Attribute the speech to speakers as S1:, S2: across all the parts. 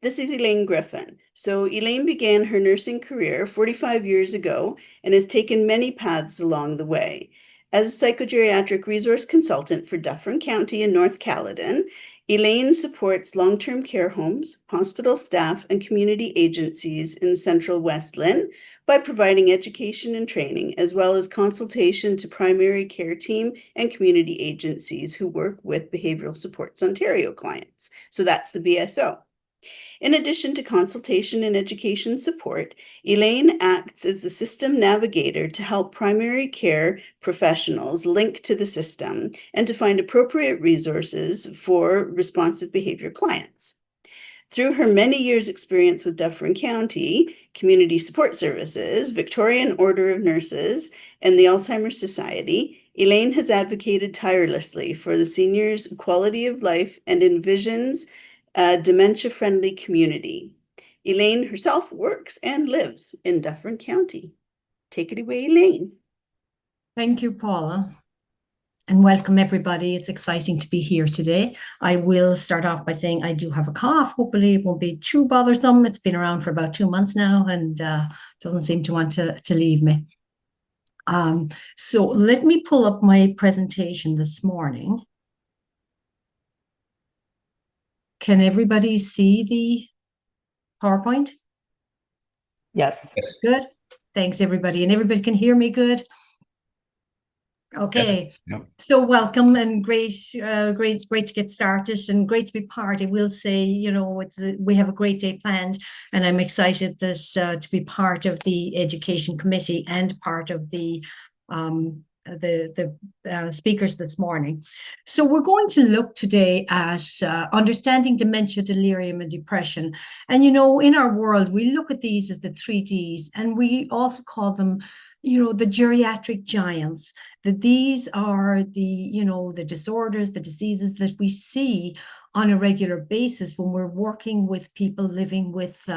S1: This is Elaine Griffin. So Elaine began her nursing career 45 years ago and has taken many paths along the way. As a psychogeriatric resource consultant for Dufferin County in North Caledon, Elaine supports long-term care homes, hospital staff, and community agencies in Central West Lynn by providing education and training, as well as consultation to primary care team and community agencies who work with Behavioral Supports Ontario clients. So that's the BSO. In addition to consultation and education support, Elaine acts as the system navigator to help primary care professionals link to the system and to find appropriate resources for responsive behavior clients. Through her many years' experience with Dufferin County, Community Support Services, Victorian Order of Nurses, and the Alzheimer's Society, Elaine has advocated tirelessly for the seniors' quality of life and envisions a dementia-friendly community. Elaine herself works and lives in Dufferin County. Take it away, Elaine.
S2: Thank you, Paula, and welcome everybody. It's exciting to be here today. I will start off by saying I do have a cough. Hopefully it won't be too bothersome. It's been around for about 2 months now and doesn't seem to want to leave me. So let me pull up my presentation this morning. Can everybody see the PowerPoint?
S3: Yes.
S2: Good. Thanks, everybody. And everybody can hear me good? Okay.
S4: Yep.
S2: So welcome and great to get started and great to be part. I will say, you know, we have a great day planned, and I'm excited that to be part of the education committee and part of the speakers this morning. So we're going to look today at understanding dementia, delirium, and depression. And, you know, in our world, we look at these as the 3Ds, and we also call them, you know, the geriatric giants, that these are the, you know, the disorders, the diseases that we see on a regular basis when we're working with people living with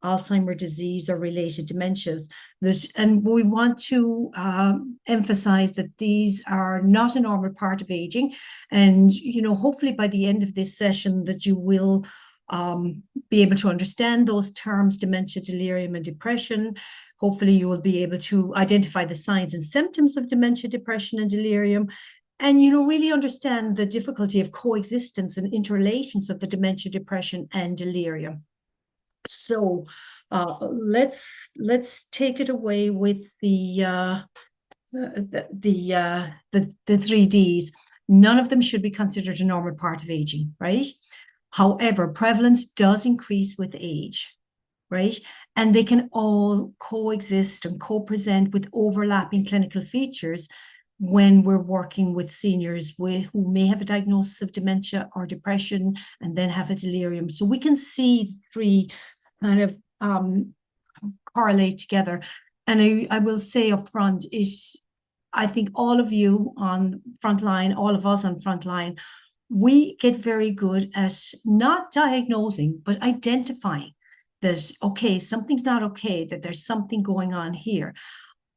S2: Alzheimer's disease or related dementias. And we want to emphasize that these are not a normal part of aging. And, you know, hopefully by the end of this session that you will be able to understand those terms, dementia, delirium, and depression. Hopefully you will be able to identify the signs and symptoms of dementia, depression, and delirium, and, you know, really understand the difficulty of coexistence and interrelations of the dementia, depression, and delirium. So let's take it away with the 3Ds. None of them should be considered a normal part of aging, right? However, prevalence does increase with age, right? And they can all coexist and co-present with overlapping clinical features when we're working with seniors who may have a diagnosis of dementia or depression and then have a delirium. So we can see three kind of correlate together. And I will say up front is, I think all of you on frontline, all of us on frontline, we get very good at not diagnosing, but identifying that, okay, something's not okay, that there's something going on here.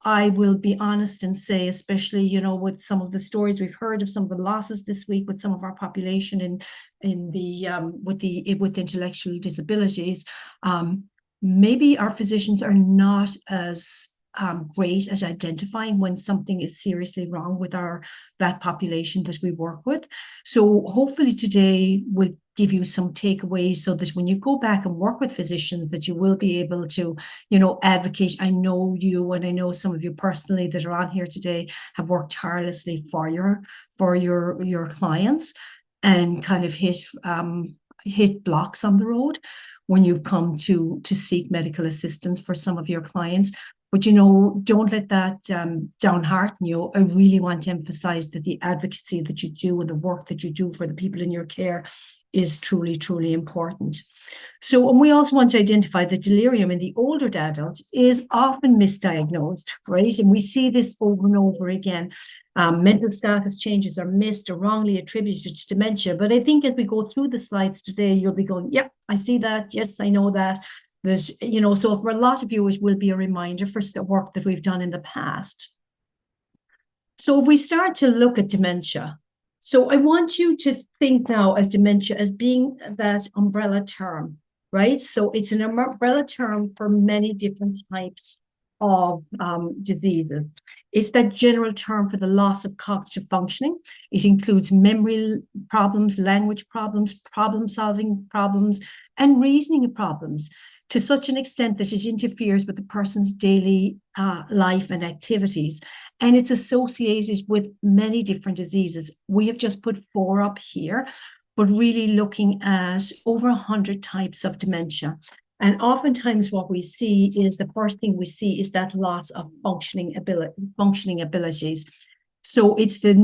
S2: I will be honest and say, especially, you know, with some of the stories we've heard of some of the losses this week with some of our population with intellectual disabilities, maybe our physicians are not as great at identifying when something is seriously wrong with that population that we work with. So hopefully today will give you some takeaways so that when you go back and work with physicians that you will be able to, you know, advocate. I know you, and I know some of you personally that are on here today have worked tirelessly for your clients and kind of hit blocks on the road when you've come to seek medical assistance for some of your clients. But, you know, don't let that downhearten you. I really want to emphasize that the advocacy that you do and the work that you do for the people in your care is truly, truly important. So, and we also want to identify that delirium in the older adult is often misdiagnosed, right? And we see this over and over again. Mental status changes are missed or wrongly attributed to dementia. But I think as we go through the slides today, you'll be going, yep, I see that. Yes, I know that. There's, you know, so for a lot of you, it will be a reminder for the work that we've done in the past. So if we start to look at dementia, so I want you to think now as dementia as being that umbrella term, right? So it's an umbrella term for many different types of diseases. It's that general term for the loss of cognitive functioning. It includes memory problems, language problems, problem-solving problems, and reasoning problems, to such an extent that it interferes with the person's daily life and activities. And it's associated with many different diseases. We have just put 4 up here, but really looking at over 100 types of dementia. And oftentimes what we see is, the first thing we see is that loss of functioning abilities. So it's the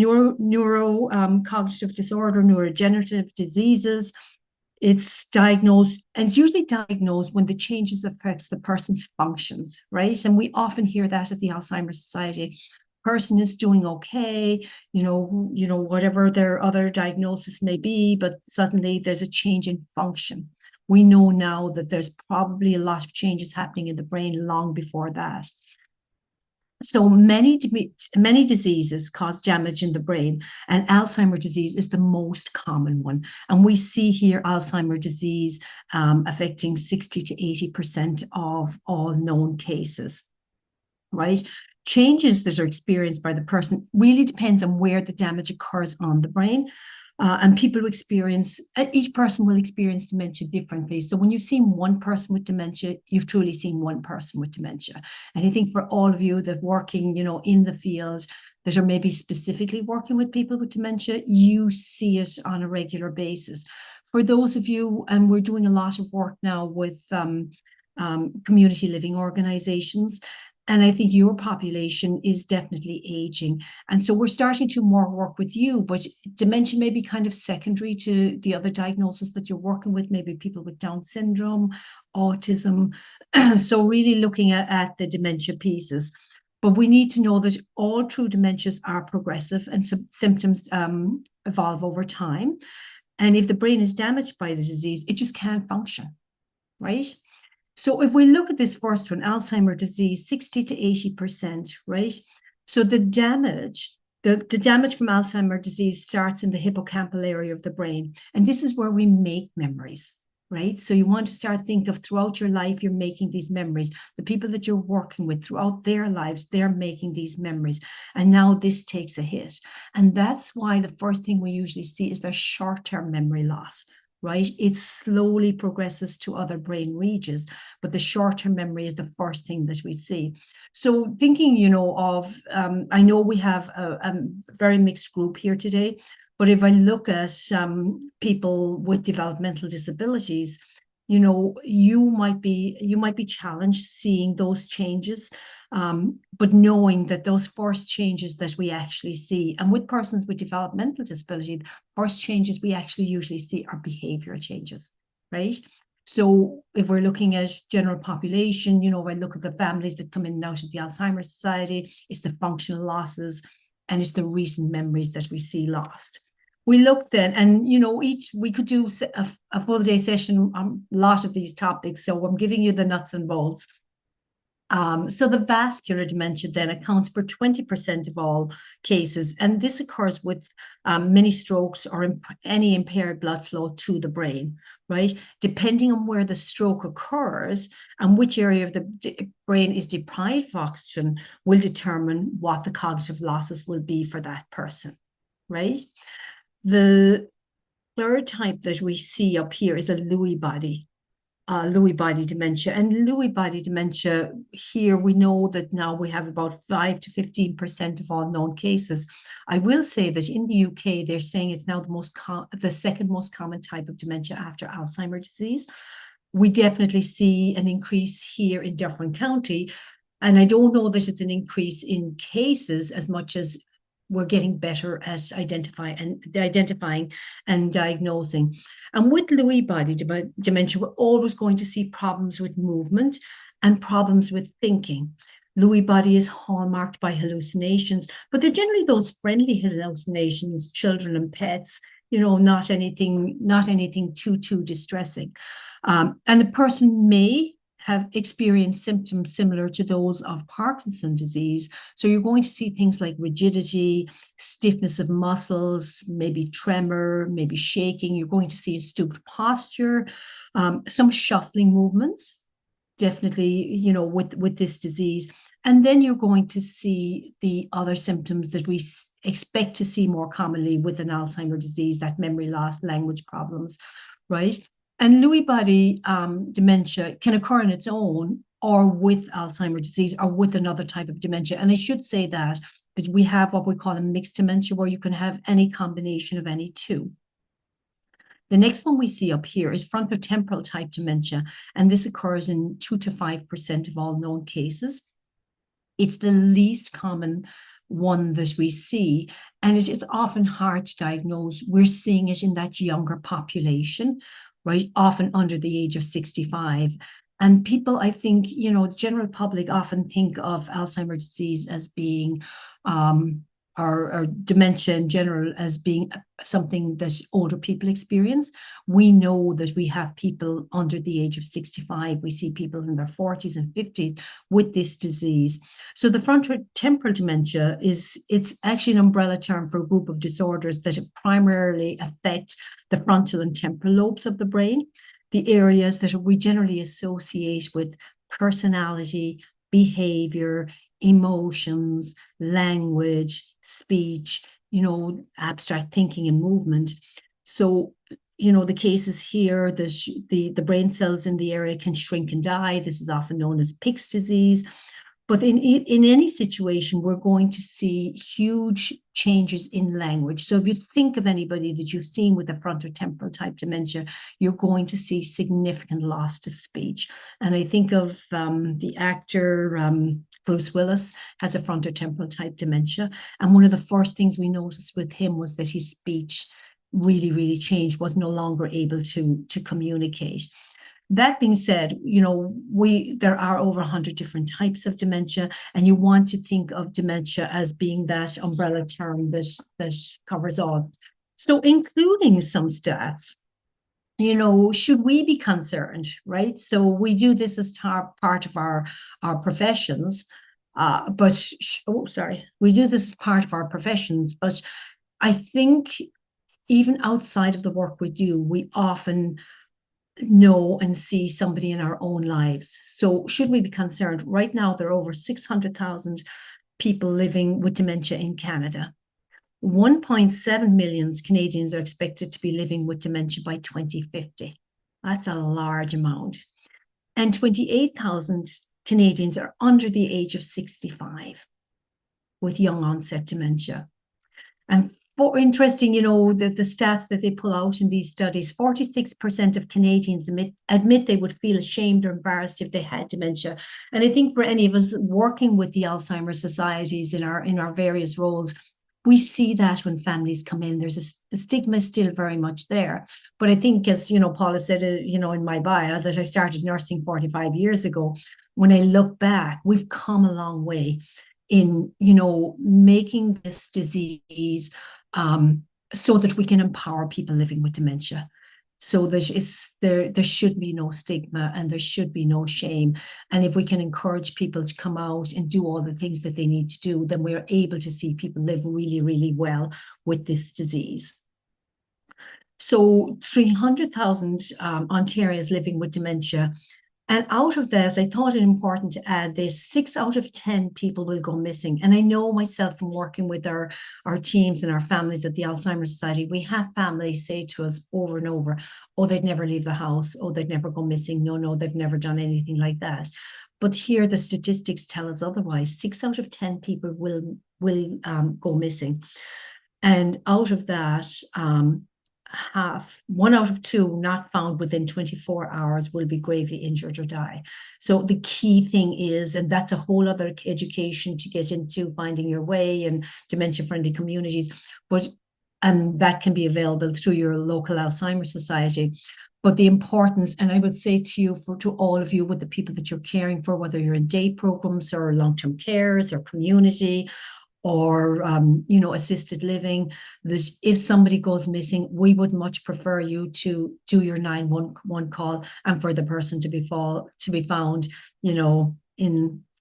S2: cognitive disorder, neurodegenerative diseases. It's diagnosed, and it's usually diagnosed when the changes affects the person's functions, right? And we often hear that at the Alzheimer's Society. Person is doing okay, whatever their other diagnosis may be, but suddenly there's a change in function. We know now that there's probably a lot of changes happening in the brain long before that. So many diseases cause damage in the brain, and Alzheimer's disease is the most common one. And we see here Alzheimer's disease affecting 60 to 80% of all known cases, right? Changes that are experienced by the person really depends on where the damage occurs on the brain. And each person will experience dementia differently. So when you've seen one person with dementia, you've truly seen one person with dementia. And I think for all of you that working, in the field, that are maybe specifically working with people with dementia, you see it on a regular basis. For those of you, and we're doing a lot of work now with community living organizations, and I think your population is definitely aging. And so we're starting to more work with you, but dementia may be kind of secondary to the other diagnoses that you're working with, maybe people with Down syndrome, autism. So really looking at the dementia pieces. But we need to know that all true dementias are progressive, and symptoms evolve over time. And if the brain is damaged by the disease, it just can't function, right? So if we look at this first one, Alzheimer's disease, 60 to 80%, right? So the damage from Alzheimer's disease starts in the hippocampal area of the brain. And this is where we make memories, right? So you want to start think of throughout your life, you're making these memories. The people that you're working with throughout their lives, they're making these memories. And now this takes a hit. And that's why the first thing we usually see is their short-term memory loss, right? It slowly progresses to other brain regions, but the short-term memory is the first thing that we see. So thinking, I know we have a very mixed group here today, but if I look at people with developmental disabilities, you might be challenged seeing those changes, but knowing that those first changes that we actually see, and with persons with developmental disability, the first changes we actually usually see are behavior changes, right? So if we're looking at general population, if I look at the families that come in and out of the Alzheimer's Society, it's the functional losses, and it's the recent memories that we see lost. We looked then, and we could do a full day session on a lot of these topics, so I'm giving you the nuts and bolts. So the vascular dementia then accounts for 20% of all cases, and this occurs with many strokes or any impaired blood flow to the brain, right? Depending on where the stroke occurs and which area of the brain is deprived of oxygen will determine what the cognitive losses will be for that person, right? The third type that we see up here is a Lewy body dementia. And Lewy body dementia, here we know that now we have about 5 to 15% of all known cases. I will say that in the UK, they're saying it's now the second most common type of dementia after Alzheimer's disease. We definitely see an increase here in Dufferin County. And I don't know that it's an increase in cases as much as we're getting better at identifying and diagnosing. And with Lewy body dementia, we're always going to see problems with movement and problems with thinking. Lewy body is hallmarked by hallucinations, but they're generally those friendly hallucinations, children and pets, not anything too distressing. And the person may have experienced symptoms similar to those of Parkinson's disease. So you're going to see things like rigidity, stiffness of muscles, maybe tremor, maybe shaking. You're going to see a stooped posture, some shuffling movements, definitely, with this disease. And then you're going to see the other symptoms that we expect to see more commonly with an Alzheimer's disease, that memory loss, language problems, right? And Lewy body dementia can occur on its own or with Alzheimer's disease or with another type of dementia. And I should say that we have what we call a mixed dementia, where you can have any combination of any two. The next one we see up here is frontotemporal type dementia, and this occurs in 2 to 5% of all known cases. It's the least common one that we see, and it is often hard to diagnose. We're seeing it in that younger population, right? Often under the age of 65. And people, I think, the general public often think of Alzheimer's disease as being, or dementia in general as being something that older people experience. We know that we have people under the age of 65. We see people in their 40s and 50s with this disease. So the frontotemporal dementia it's actually an umbrella term for a group of disorders that primarily affect the frontal and temporal lobes of the brain, the areas that we generally associate with personality, behavior, emotions, language, speech, abstract thinking and movement. So, the cases here, the brain cells in the area can shrink and die. This is often known as Pick's disease. But in any situation, we're going to see huge changes in language. So if you think of anybody that you've seen with a frontotemporal type dementia, you're going to see significant loss to speech. And I think of the actor Bruce Willis has a frontotemporal type dementia. And one of the first things we noticed with him was that his speech really, really changed, was no longer able to communicate. That being said, there are over 100 different types of dementia, and you want to think of dementia as being that umbrella term that covers all. So including some stats, should we be concerned, right? So we do this as part of our professions, we do this as part of our professions, but I think even outside of the work we do, we often know and see somebody in our own lives. So should we be concerned? Right now, there are over 600,000 people living with dementia in Canada. 1.7 million Canadians are expected to be living with dementia by 2050. That's a large amount. And 28,000 Canadians are under the age of 65 with young onset dementia. And interesting, the stats that they pull out in these studies, 46% of Canadians admit they would feel ashamed or embarrassed if they had dementia. And I think for any of us working with the Alzheimer's societies in our various roles, we see that when families come in, there's a stigma still very much there. But I think, as Paula said, in my bio, that I started nursing 45 years ago. When I look back, we've come a long way in, making this disease so that we can empower people living with dementia. So there should be no stigma and there should be no shame. And if we can encourage people to come out and do all the things that they need to do, then we're able to see people live really, really well with this disease. So 300,000 Ontarians living with dementia. And out of this, I thought it important to add this: 6 out of 10 people will go missing. And I know myself from working with our teams and our families at the Alzheimer's Society, we have families say to us over and over, oh, they'd never leave the house. Oh, they'd never go missing. No, they've never done anything like that. But here the statistics tell us otherwise. 6 out of 10 people will go missing. And out of that, 1 out of 2 not found within 24 hours will be gravely injured or die. So the key thing is, and that's a whole other education to get into, finding your way and dementia-friendly communities, and that can be available through your local Alzheimer's Society. But the importance, and I would say to all of you, with the people that you're caring for, whether you're in day programs or long-term cares or community, or assisted living, that if somebody goes missing, we would much prefer you to do your 911 call and for the person to be found,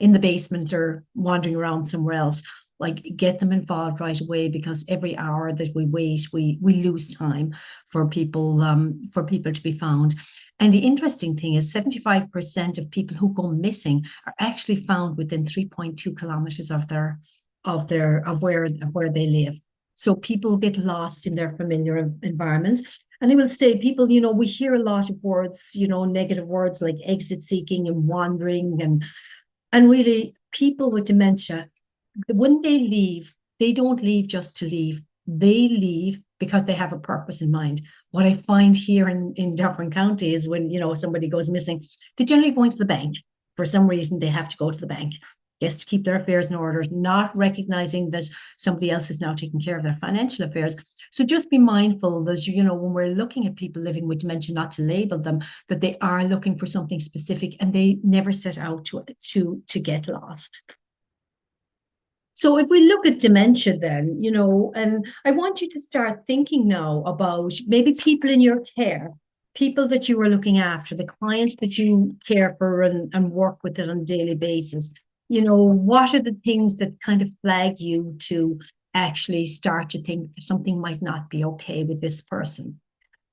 S2: in the basement or wandering around somewhere else. Like, get them involved right away, because every hour that we wait, we lose time for people to be found. And the interesting thing is 75% of people who go missing are actually found within 3.2 kilometers of where they live. So people get lost in their familiar environments. And I will say, people, we hear a lot of words, negative words like exit seeking and wandering, and really, people with dementia, when they leave, they don't leave just to leave. They leave because they have a purpose in mind. What I find here in Dufferin County is when, somebody goes missing, they generally go into the bank. For some reason, they have to go to the bank. Yes, to keep their affairs in order, not recognizing that somebody else is now taking care of their financial affairs. So just be mindful that, when we're looking at people living with dementia, not to label them, that they are looking for something specific and they never set out to get lost. So if we look at dementia then, and I want you to start thinking now about maybe people in your care, people that you are looking after, the clients that you care for and work with it on a daily basis. What are the things that kind of flag you to actually start to think something might not be okay with this person?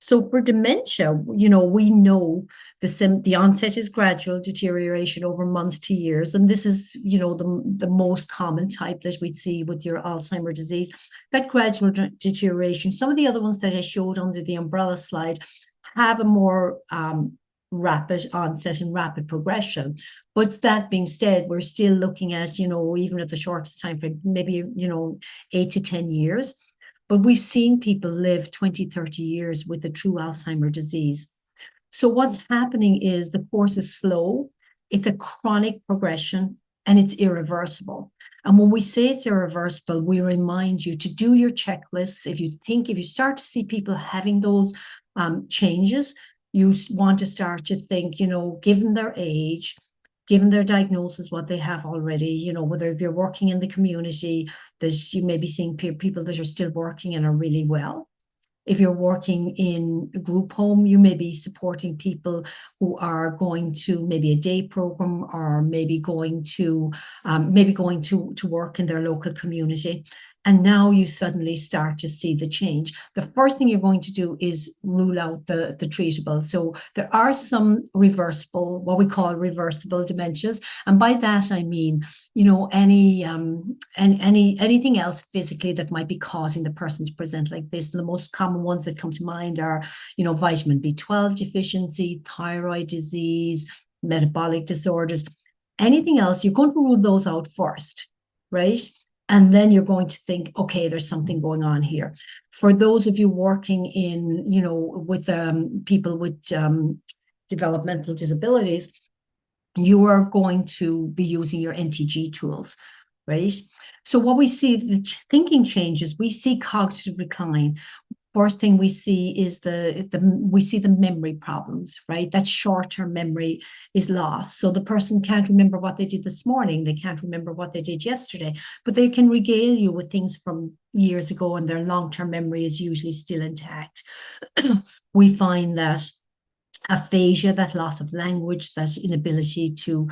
S2: So for dementia, we know the onset is gradual deterioration over months to years. And this is, the most common type that we see with your Alzheimer's disease, that gradual deterioration. Some of the other ones that I showed under the umbrella slide have a more rapid onset and rapid progression. But that being said, we're still looking at, even at the shortest time frame, maybe, 8 to 10 years. But we've seen people live 20, 30 years with a true Alzheimer's disease. So what's happening is the course is slow, it's a chronic progression, and it's irreversible. And when we say it's irreversible, we remind you to do your checklists. If you start to see people having those changes, you want to start to think, given their age, given their diagnosis, what they have already, whether if you're working in the community, that you may be seeing people that are still working and are really well. If you're working in a group home, you may be supporting people who are going to maybe a day program, or maybe going to work in their local community. And now you suddenly start to see the change. The first thing you're going to do is rule out the treatable. So there are some reversible, what we call reversible dementias. And by that, I mean, anything else physically that might be causing the person to present like this. The most common ones that come to mind are, vitamin B12 deficiency, thyroid disease, metabolic disorders. Anything else, you're going to rule those out first, right? And then you're going to think, okay, there's something going on here. For those of you working in, with people with developmental disabilities, you are going to be using your NTG tools, right? So what we see, the thinking changes, we see cognitive decline. First thing we see is the memory problems, right? That short-term memory is lost. So the person can't remember what they did this morning. They can't remember what they did yesterday, but they can regale you with things from years ago, and their long-term memory is usually still intact. We find that aphasia, that loss of language, that inability to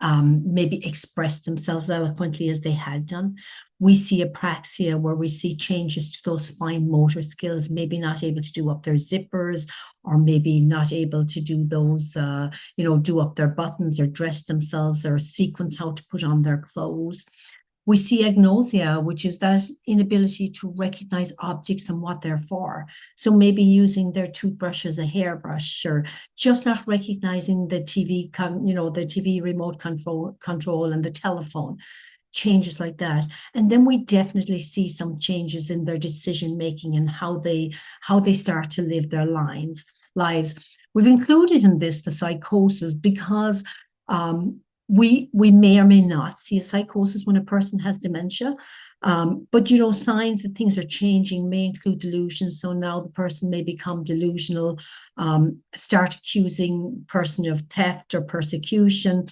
S2: maybe express themselves eloquently as they had done. We see apraxia, where we see changes to those fine motor skills, maybe not able to do up their zippers, or maybe not able to do those, do up their buttons or dress themselves or sequence how to put on their clothes. We see agnosia, which is that inability to recognize objects and what they're for. So maybe using their toothbrush as a hairbrush, or just not recognizing the TV, the TV remote control and the telephone. Changes like that. And then we definitely see some changes in their decision making and how they start to live their lives. We've included in this the psychosis because we may or may not see a psychosis when a person has dementia. But signs that things are changing may include delusions. So now the person may become delusional, start accusing person of theft or persecution.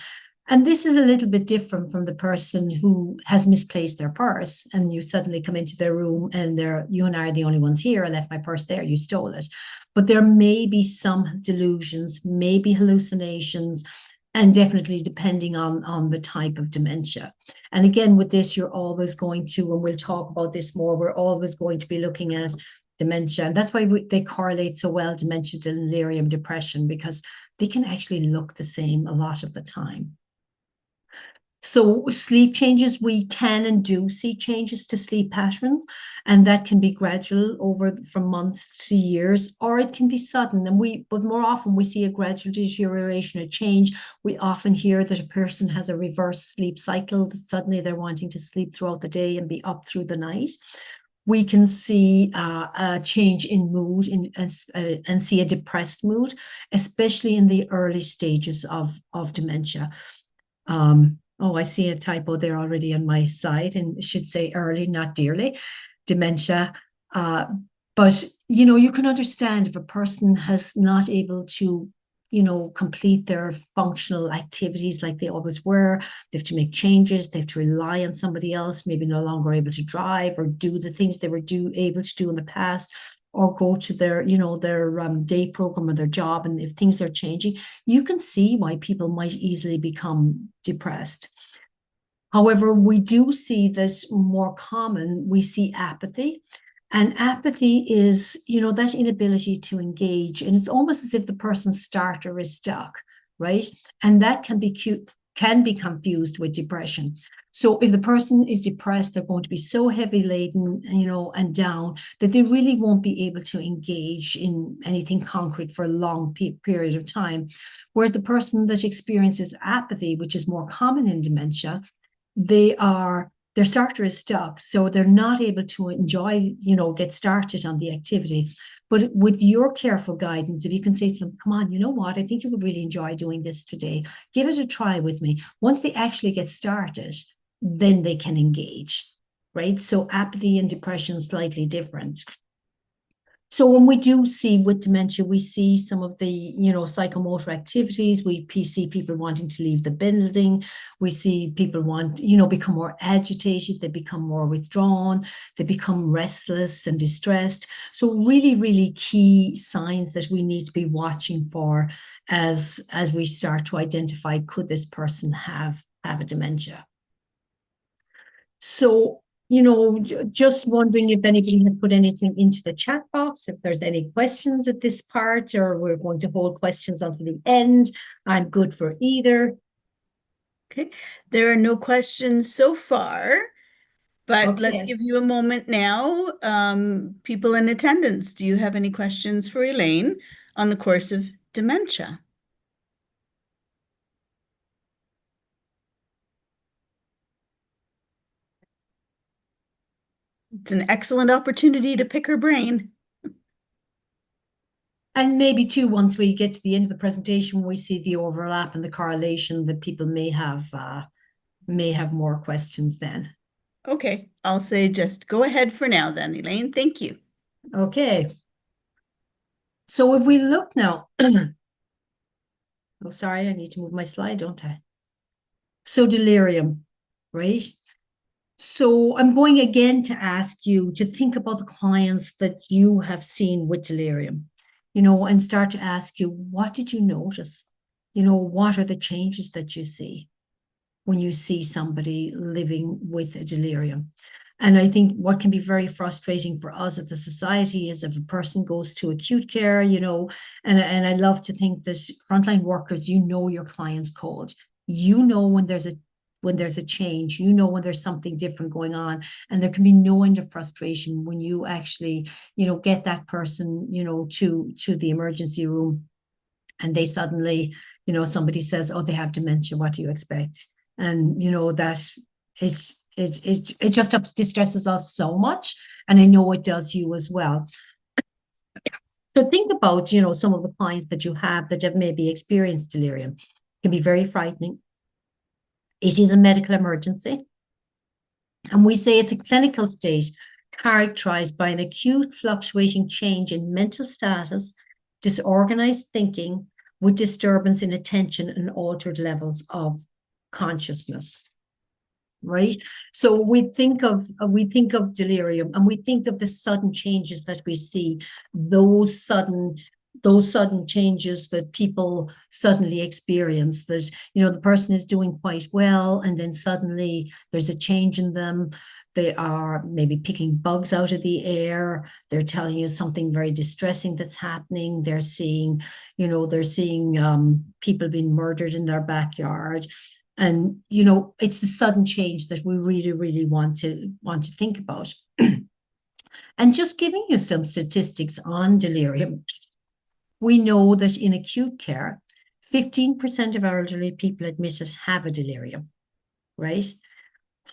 S2: And this is a little bit different from the person who has misplaced their purse and you suddenly come into their room and you and I are the only ones here. I left my purse there, you stole it. But there may be some delusions, maybe hallucinations, and definitely depending on the type of dementia. And again, with this, you're always going to, and we'll talk about this more, we're always going to be looking at dementia. And that's why they correlate so well, dementia, delirium, depression, because they can actually look the same a lot of the time. So sleep changes, we can and do see changes to sleep patterns, and that can be gradual over from months to years, or it can be sudden. But more often we see a gradual deterioration, a change. We often hear that a person has a reverse sleep cycle, that suddenly they're wanting to sleep throughout the day and be up through the night. We can see a change in mood and see a depressed mood, especially in the early stages of dementia. Oh, I see a typo there already on my slide, and it should say early, not dearly, dementia. But, you can understand if a person has not able to, complete their functional activities like they always were, they have to make changes, they have to rely on somebody else, maybe no longer able to drive or do the things they were able to do in the past, or go to their day program or their job. And if things are changing, you can see why people might easily become depressed. However, we do see that more common, we see apathy. And apathy is, that inability to engage. And it's almost as if the person's starter is stuck, right? And that can be confused with depression. So if the person is depressed, they're going to be so heavy laden, and down that they really won't be able to engage in anything concrete for a long period of time. Whereas the person that experiences apathy, which is more common in dementia, their starter is stuck, so they're not able to enjoy, get started on the activity. But with your careful guidance, if you can say to them, come on, you know what, I think you would really enjoy doing this today. Give it a try with me. Once they actually get started, then they can engage, right? So apathy and depression slightly different. So when we do see with dementia, we see some of the, psychomotor activities. We see people wanting to leave the building. We see people become more agitated. They become more withdrawn. They become restless and distressed. So really, really key signs that we need to be watching for as we start to identify, could this person have a dementia? So, just wondering if anybody has put anything into the chat box, if there's any questions at this part, or we're going to hold questions until the end. I'm good for either.
S1: Okay, there are no questions so far, but let's
S2: Okay.
S1: give you a moment now. People in attendance, do you have any questions for Elaine on the course of dementia? It's an excellent opportunity to pick her brain.
S2: And maybe too, once we get to the end of the presentation, we see the overlap and the correlation that people may have more questions then.
S1: Okay, I'll say just go ahead for now then, Elaine. Thank you.
S2: Okay. So if we look now, oh, sorry, I need to move my slide, don't I? So delirium, right? So I'm going again to ask you to think about the clients that you have seen with delirium, and start to ask you, what did you notice? What are the changes that you see when you see somebody living with a delirium? And I think what can be very frustrating for us as a society is if a person goes to acute care, and I love to think that frontline workers, your client's code. When there's a change, when there's something different going on, and there can be no end of frustration when you actually, get that person, to the emergency room, and they suddenly, somebody says, oh, they have dementia, what do you expect? And, that is, it just distresses us so much. And I know it does you as well. So think about, some of the clients that you have that have maybe experienced delirium. It can be very frightening. It is a medical emergency. And we say it's a clinical state characterized by an acute fluctuating change in mental status, disorganized thinking, with disturbance in attention and altered levels of consciousness. Right. So we think of delirium, and we think of the sudden changes that we see, those sudden changes that people suddenly experience, that, you know, the person is doing quite well and then suddenly there's a change in them. They are maybe picking bugs out of the air. They're telling you something very distressing that's happening. They're seeing, people being murdered in their backyard. And, you know, it's the sudden change that we really, really want to think about. And just giving you some statistics on delirium, we know that in acute care, 15% of elderly people admitted have a delirium, right?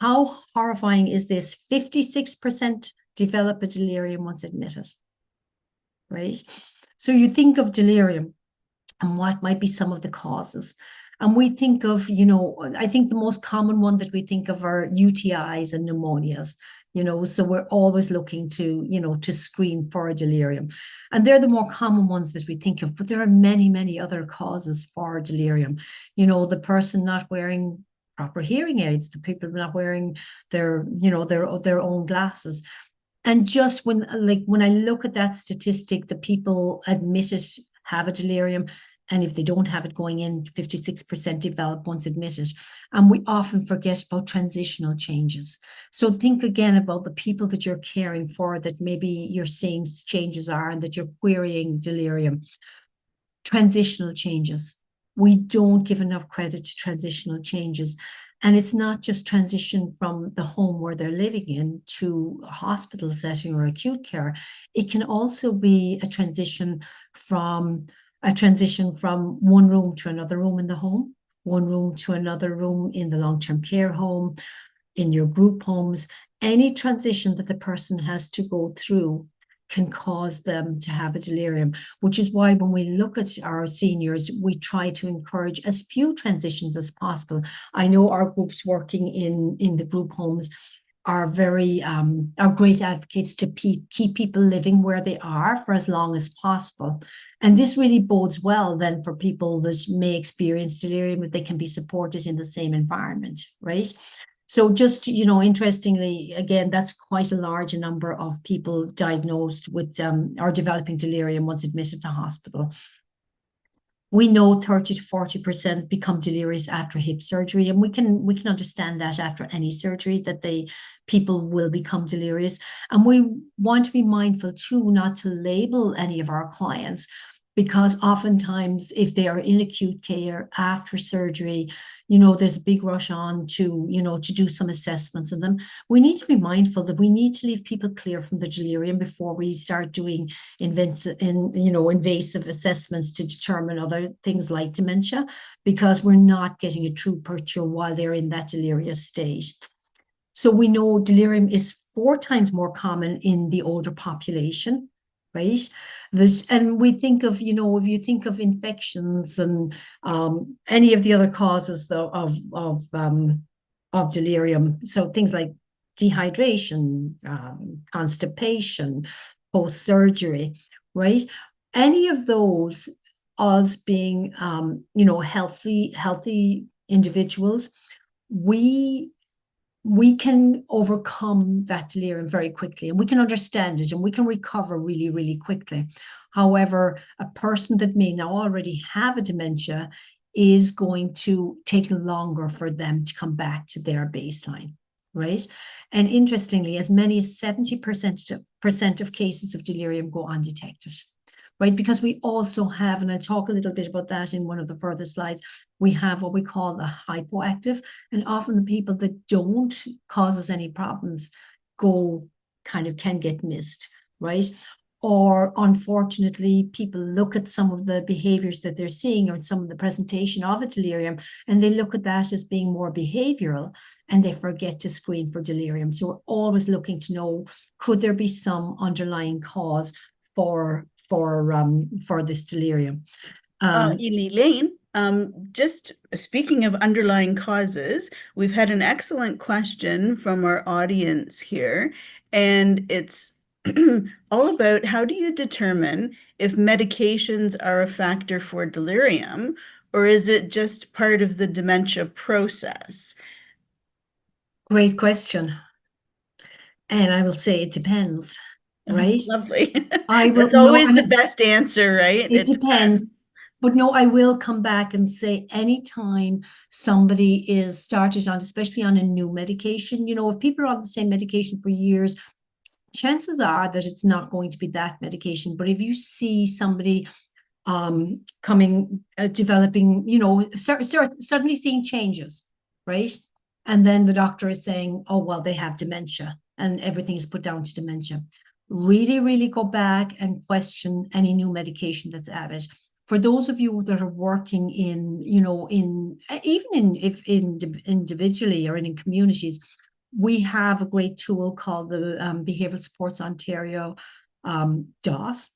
S2: How horrifying is this? 56% develop a delirium once admitted, right? So you think of delirium and what might be some of the causes. And we think of, you know, I think the most common one that we think of are UTIs and pneumonias, you know, so we're always looking to, you know, to screen for a delirium. And they're the more common ones that we think of, but there are many, many other causes for delirium. You know, the person not wearing proper hearing aids, the people not wearing their, you know, their own glasses. And just when I look at that statistic, the people admitted have a delirium, and if they don't have it going in, 56% develop once admitted. And we often forget about transitional changes. So think again about the people that you're caring for, that maybe you're seeing changes are, and that you're querying delirium. Transitional changes. We don't give enough credit to transitional changes. And it's not just transition from the home where they're living in to a hospital setting or acute care. It can also be a transition from one room to another room in the home, one room to another room in the long-term care home, in your group homes. Any transition that the person has to go through can cause them to have a delirium, which is why when we look at our seniors, we try to encourage as few transitions as possible. I know our groups working in the group homes are great advocates to keep people living where they are for as long as possible. And this really bodes well then for people that may experience delirium, if they can be supported in the same environment, right? So just, you know, interestingly, again, that's quite a large number of people diagnosed with or developing delirium once admitted to hospital. We know 30 to 40% become delirious after hip surgery, and we can understand that after any surgery that people will become delirious. And we want to be mindful too not to label any of our clients, because oftentimes if they are in acute care after surgery, you know, there's a big rush on to, you know, to do some assessments of them. We need to be mindful that we need to leave people clear from the delirium before we start doing invasive assessments to determine other things like dementia, because we're not getting a true picture while they're in that delirious state. So we know delirium is 4 times more common in the older population, right? And we think of, you know, if you think of infections and any of the other causes though of delirium, so things like dehydration, constipation, post-surgery, right? Any of those, us being you know, healthy individuals, we can overcome that delirium very quickly, and we can understand it, and we can recover really, really quickly. However, a person that may now already have a dementia is going to take longer for them to come back to their baseline, right? And interestingly, as many as 70% of cases of delirium go undetected, right? Because we also have, and I'll talk a little bit about that in one of the further slides, we have what we call the hypoactive, and often the people that don't cause us any problems can get missed, right? Or unfortunately, people look at some of the behaviors that they're seeing or some of the presentation of a delirium, and they look at that as being more behavioral, and they forget to screen for delirium. So we're always looking to know, could there be some underlying cause for this delirium?
S1: Elaine, just speaking of underlying causes, we've had an excellent question from our audience here, and it's all about how do you determine if medications are a factor for delirium, or is it just part of the dementia process?
S2: Great question. And I will say it depends, right?
S1: Lovely.
S2: I will,
S1: That's
S2: no,
S1: always
S2: and
S1: the best answer, right?
S2: it depends. But no, I will come back and say anytime somebody is started on, especially on a new medication, if people are on the same medication for years, chances are that it's not going to be that medication. But if you see somebody developing, certainly seeing changes, right? And then the doctor is saying, oh, well, they have dementia, and everything is put down to dementia. Really, really go back and question any new medication that's added. For those of you that are working in, individually or in communities, we have a great tool called the Behavioral Supports Ontario DOS.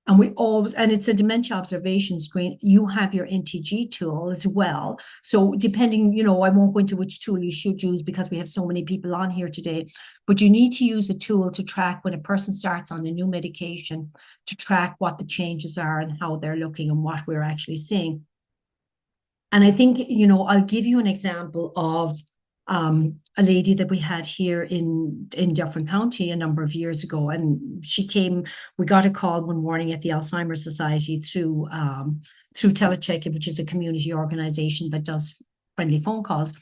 S2: And it's a dementia observation screen. You have your NTG tool as well. So depending, I won't go into which tool you should use because we have so many people on here today, but you need to use a tool to track when a person starts on a new medication, to track what the changes are and how they're looking and what we're actually seeing. And I think, I'll give you an example of a lady that we had here in Dufferin County a number of years ago. And she came, we got a call one morning at the Alzheimer's Society through Telecheck, which is a community organization that does friendly phone calls.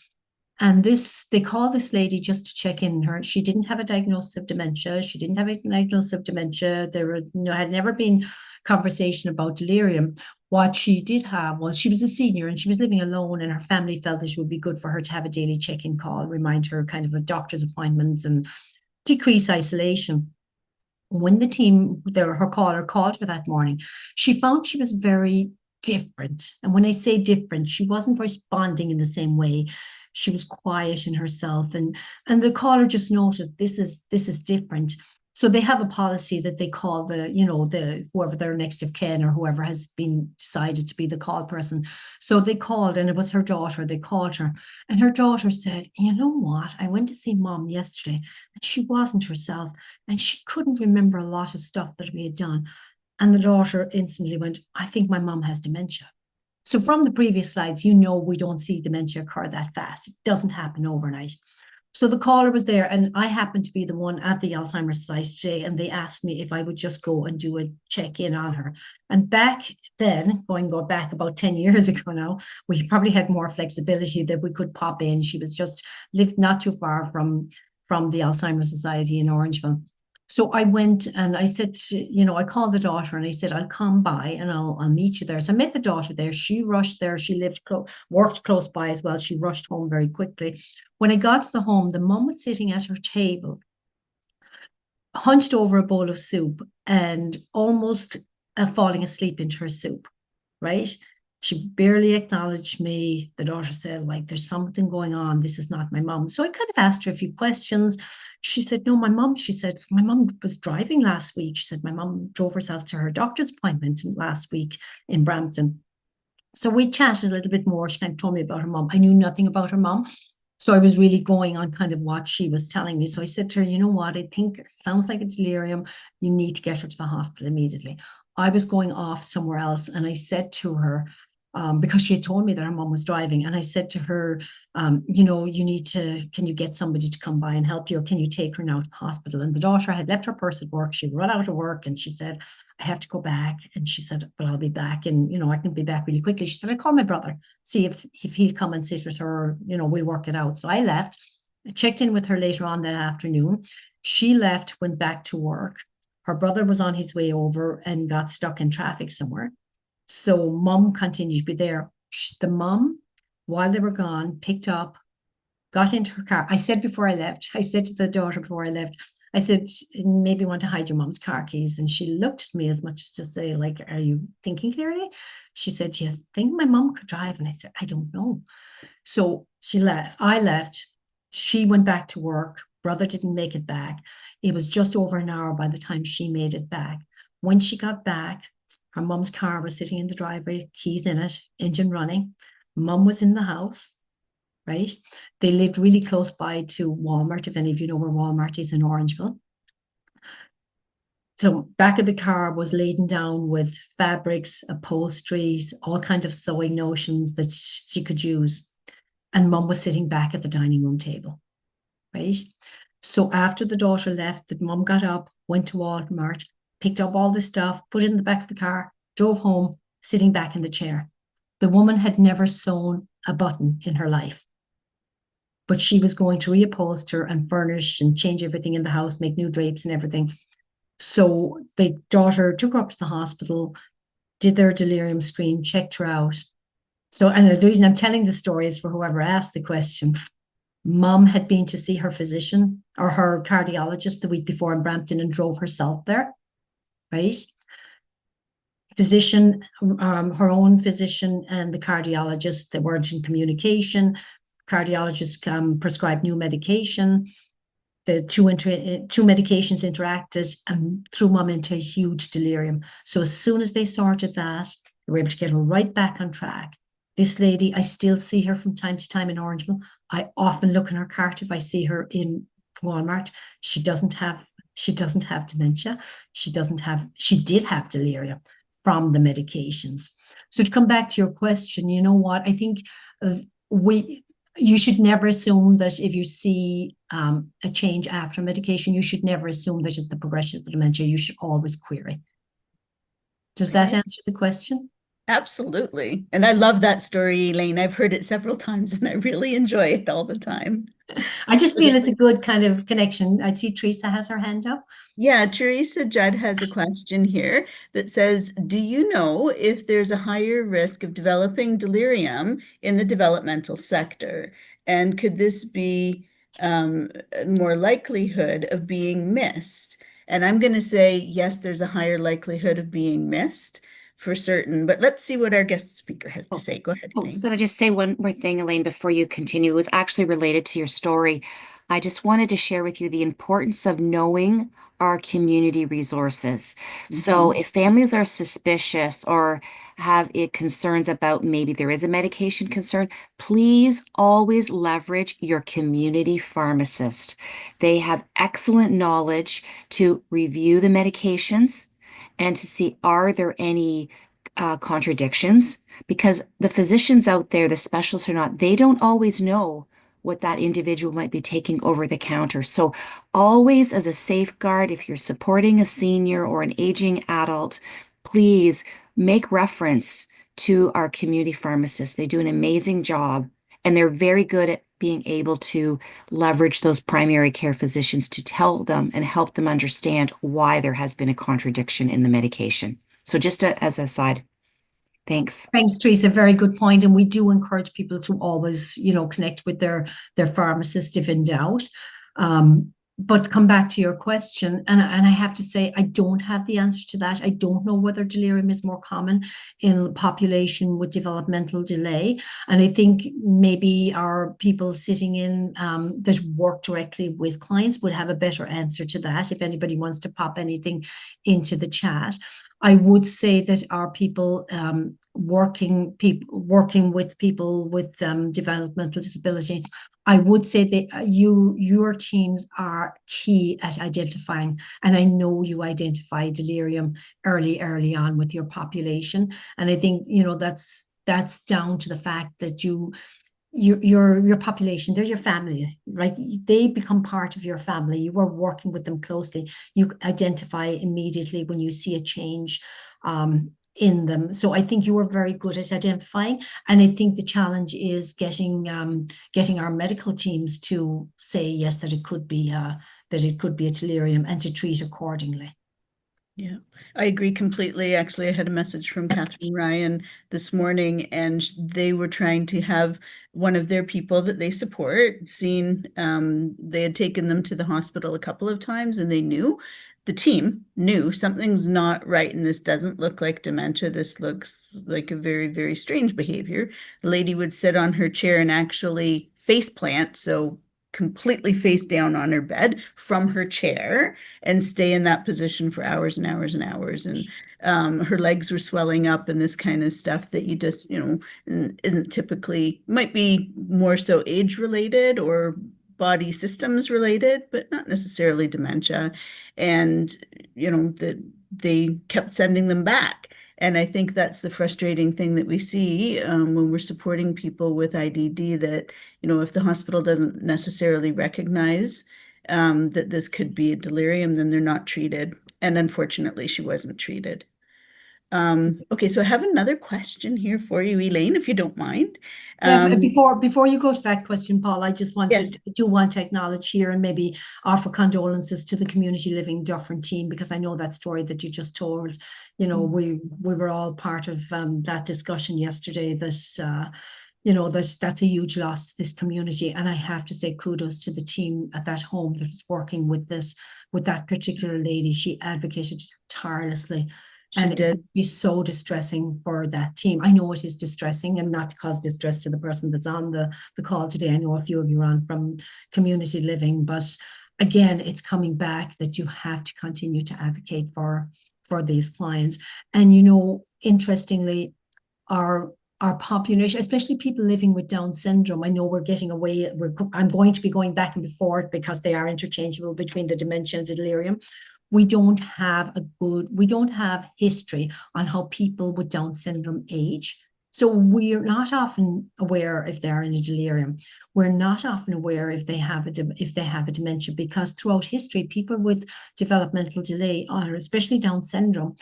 S2: And they called this lady just to check in her. She didn't have a diagnosis of dementia. She didn't have a diagnosis of dementia. There had never been conversation about delirium. What she did have was she was a senior and she was living alone, and her family felt that it would be good for her to have a daily check-in call, remind her kind of doctor's appointments and decrease isolation. When the team, her caller called her that morning, she found she was very different. And when I say different, she wasn't responding in the same way. She was quiet in herself, and the caller just noted this is different. So they have a policy that they call the whoever their next of kin or whoever has been decided to be the call person. So they called, and it was her daughter. They called her, and her daughter said, "You know what? I went to see mom yesterday, and she wasn't herself, and she couldn't remember a lot of stuff that we had done." And the daughter instantly went, "I think my mom has dementia." So from the previous slides, we don't see dementia occur that fast. It doesn't happen overnight. So the caller was there, and I happened to be the one at the Alzheimer's Society today, and they asked me if I would just go and do a check-in on her. And back then, going back about 10 years ago now, we probably had more flexibility that we could pop in. She was just lived not too far from the Alzheimer's Society in Orangeville. So I went and I said, I called the daughter and I said, "I'll come by and I'll meet you there." So I met the daughter there. She rushed there. She worked close by as well. She rushed home very quickly. When I got to the home, the mum was sitting at her table, hunched over a bowl of soup and almost falling asleep into her soup, right? She barely acknowledged me. The daughter said, "There's something going on. This is not my mom." So I kind of asked her a few questions. She said, "No, my mom," she said, "my mom was driving last week." She said, "My mom drove herself to her doctor's appointment last week in Brampton." So we chatted a little bit more. She kind of told me about her mom. I knew nothing about her mom. So I was really going on kind of what she was telling me. So I said to her, "You know what? I think it sounds like a delirium. You need to get her to the hospital immediately." I was going off somewhere else, and I said to her, because she had told me that her mom was driving, and I said to her, can you get somebody to come by and help you, or can you take her now to the hospital? And the daughter had left her purse at work. She'd run out of work, and she said, "I have to go back." And she said, "But I'll be back, and I can be back really quickly." She said, "I call my brother, see if he'll come and sit with her, or, we'll work it out." So I left. I checked in with her later on that afternoon. She left, went back to work. Her brother was on his way over and got stuck in traffic somewhere. So mom continued to be there. The mom, while they were gone, picked up, got into her car. I said to the daughter before I left, I said, "Maybe you want to hide your mom's car keys." And she looked at me as much as to say, "Are you thinking clearly?" She said, "Do you think my mom could drive?" And I said, "I don't know." So she left. I left. She went back to work. Brother didn't make it back. It was just over an hour by the time she made it back. When she got back, her mum's car was sitting in the driveway, keys in it, engine running. Mum was in the house, right? They lived really close by to Walmart, if any of you know where Walmart is in Orangeville. So back of the car was laden down with fabrics, upholsteries, all kind of sewing notions that she could use. And mum was sitting back at the dining room table, right? So after the daughter left, the mum got up, went to Walmart, picked up all the stuff, put it in the back of the car, drove home, sitting back in the chair. The woman had never sewn a button in her life, but she was going to reupholster and furnish and change everything in the house, make new drapes and everything. So the daughter took her up to the hospital, did their delirium screen, checked her out. So, and the reason I'm telling the story is for whoever asked the question. Mom had been to see her physician or her cardiologist the week before in Brampton and drove herself there, right? Physician, her own physician and the cardiologist, they weren't in communication. Cardiologist prescribed new medication. The two medications interacted and threw mum into a huge delirium. So as soon as they sorted that, they were able to get her right back on track. This lady, I still see her from time to time in Orangeville. I often look in her cart if I see her in Walmart. She doesn't have dementia. She did have delirium from the medications. So to come back to your question, you know what? I think you should never assume that if you see a change after medication, you should never assume that it's the progression of the dementia. You should always query. Does that answer the question?
S1: Absolutely. And I love that story, Elaine. I've heard it several times and I really enjoy it all the time.
S2: I just feel it's a good kind of connection. I see Teresa has her hand up.
S1: Yeah, Teresa Judd has a question here that says, do you know if there's a higher risk of developing delirium in the developmental sector? And could this be more likelihood of being missed? And I'm going to say, yes, there's a higher likelihood of being missed for certain, but let's see what our guest speaker has to say. Go ahead, Elaine.
S4: So I just say one more thing, Elaine, before you continue. It was actually related to your story. I just wanted to share with you the importance of knowing our community resources. So if families are suspicious or have concerns about maybe there is a medication concern, please always leverage your community pharmacist. They have excellent knowledge to review the medications and to see are there any contradictions, because the physicians out there, the specialists or not, they don't always know what that individual might be taking over the counter. So always as a safeguard, if you're supporting a senior or an aging adult, please make reference to our community pharmacists. They do an amazing job and they're very good at being able to leverage those primary care physicians to tell them and help them understand why there has been a contradiction in the medication. So just as a side, thanks.
S2: Thanks, Teresa. Very good point. And we do encourage people to always, connect with their pharmacist if in doubt. But come back to your question, and I have to say, I don't have the answer to that. I don't know whether delirium is more common in population with developmental delay. And I think maybe our people sitting in that work directly with clients would have a better answer to that if anybody wants to pop anything into the chat. I would say that our people working with people with developmental disability, I would say that your teams are key at identifying, and I know you identify delirium early on with your population, and I think that's down to the fact that your population, they're your family, right? They become part of your family. You are working with them closely. You identify immediately when you see a change in them. So I think you are very good at identifying. And I think the challenge is getting our medical teams to say yes, that it could be a delirium and to treat accordingly.
S1: Yeah, I agree completely. Actually, I had a message from Catherine Ryan this morning, and they were trying to have one of their people that they support seen. They had taken them to the hospital a couple of times, and the team knew something's not right, and this doesn't look like dementia. This looks like a very, very strange behavior. The lady would sit on her chair and actually face plant, so completely face down on her bed from her chair and stay in that position for hours and hours and hours. And her legs were swelling up and this kind of stuff that you just, isn't typically, might be more so age related or body systems related, but not necessarily dementia. And, that they kept sending them back. And I think that's the frustrating thing that we see when we're supporting people with IDD, that, if the hospital doesn't necessarily recognize that this could be a delirium, then they're not treated. And unfortunately, she wasn't treated. Okay, so I have another question here for you, Elaine, if you don't mind.
S2: Yeah, before you go to that question, Paul, I just want
S1: Yes.
S2: to acknowledge here and maybe offer condolences to the Community Living Dufferin team, because I know that story that you just told. We were all part of that discussion yesterday. That's a huge loss to this community, and I have to say kudos to the team at that home that was working with that particular lady. She advocated tirelessly. And it would be so distressing for that team. I know it is distressing, and not to cause distress to the person that's on the call today. I know a few of you are on from Community Living, but again, it's coming back that you have to continue to advocate for these clients. And, interestingly, our population, especially people living with Down syndrome, I know we're getting away. I'm going to be going back and forth because they are interchangeable between the dementia and the delirium. We don't have history on how people with Down syndrome age. So we're not often aware if they're in a delirium. We're not often aware if they have a dementia, because throughout history, people with developmental delay, or especially Down syndrome,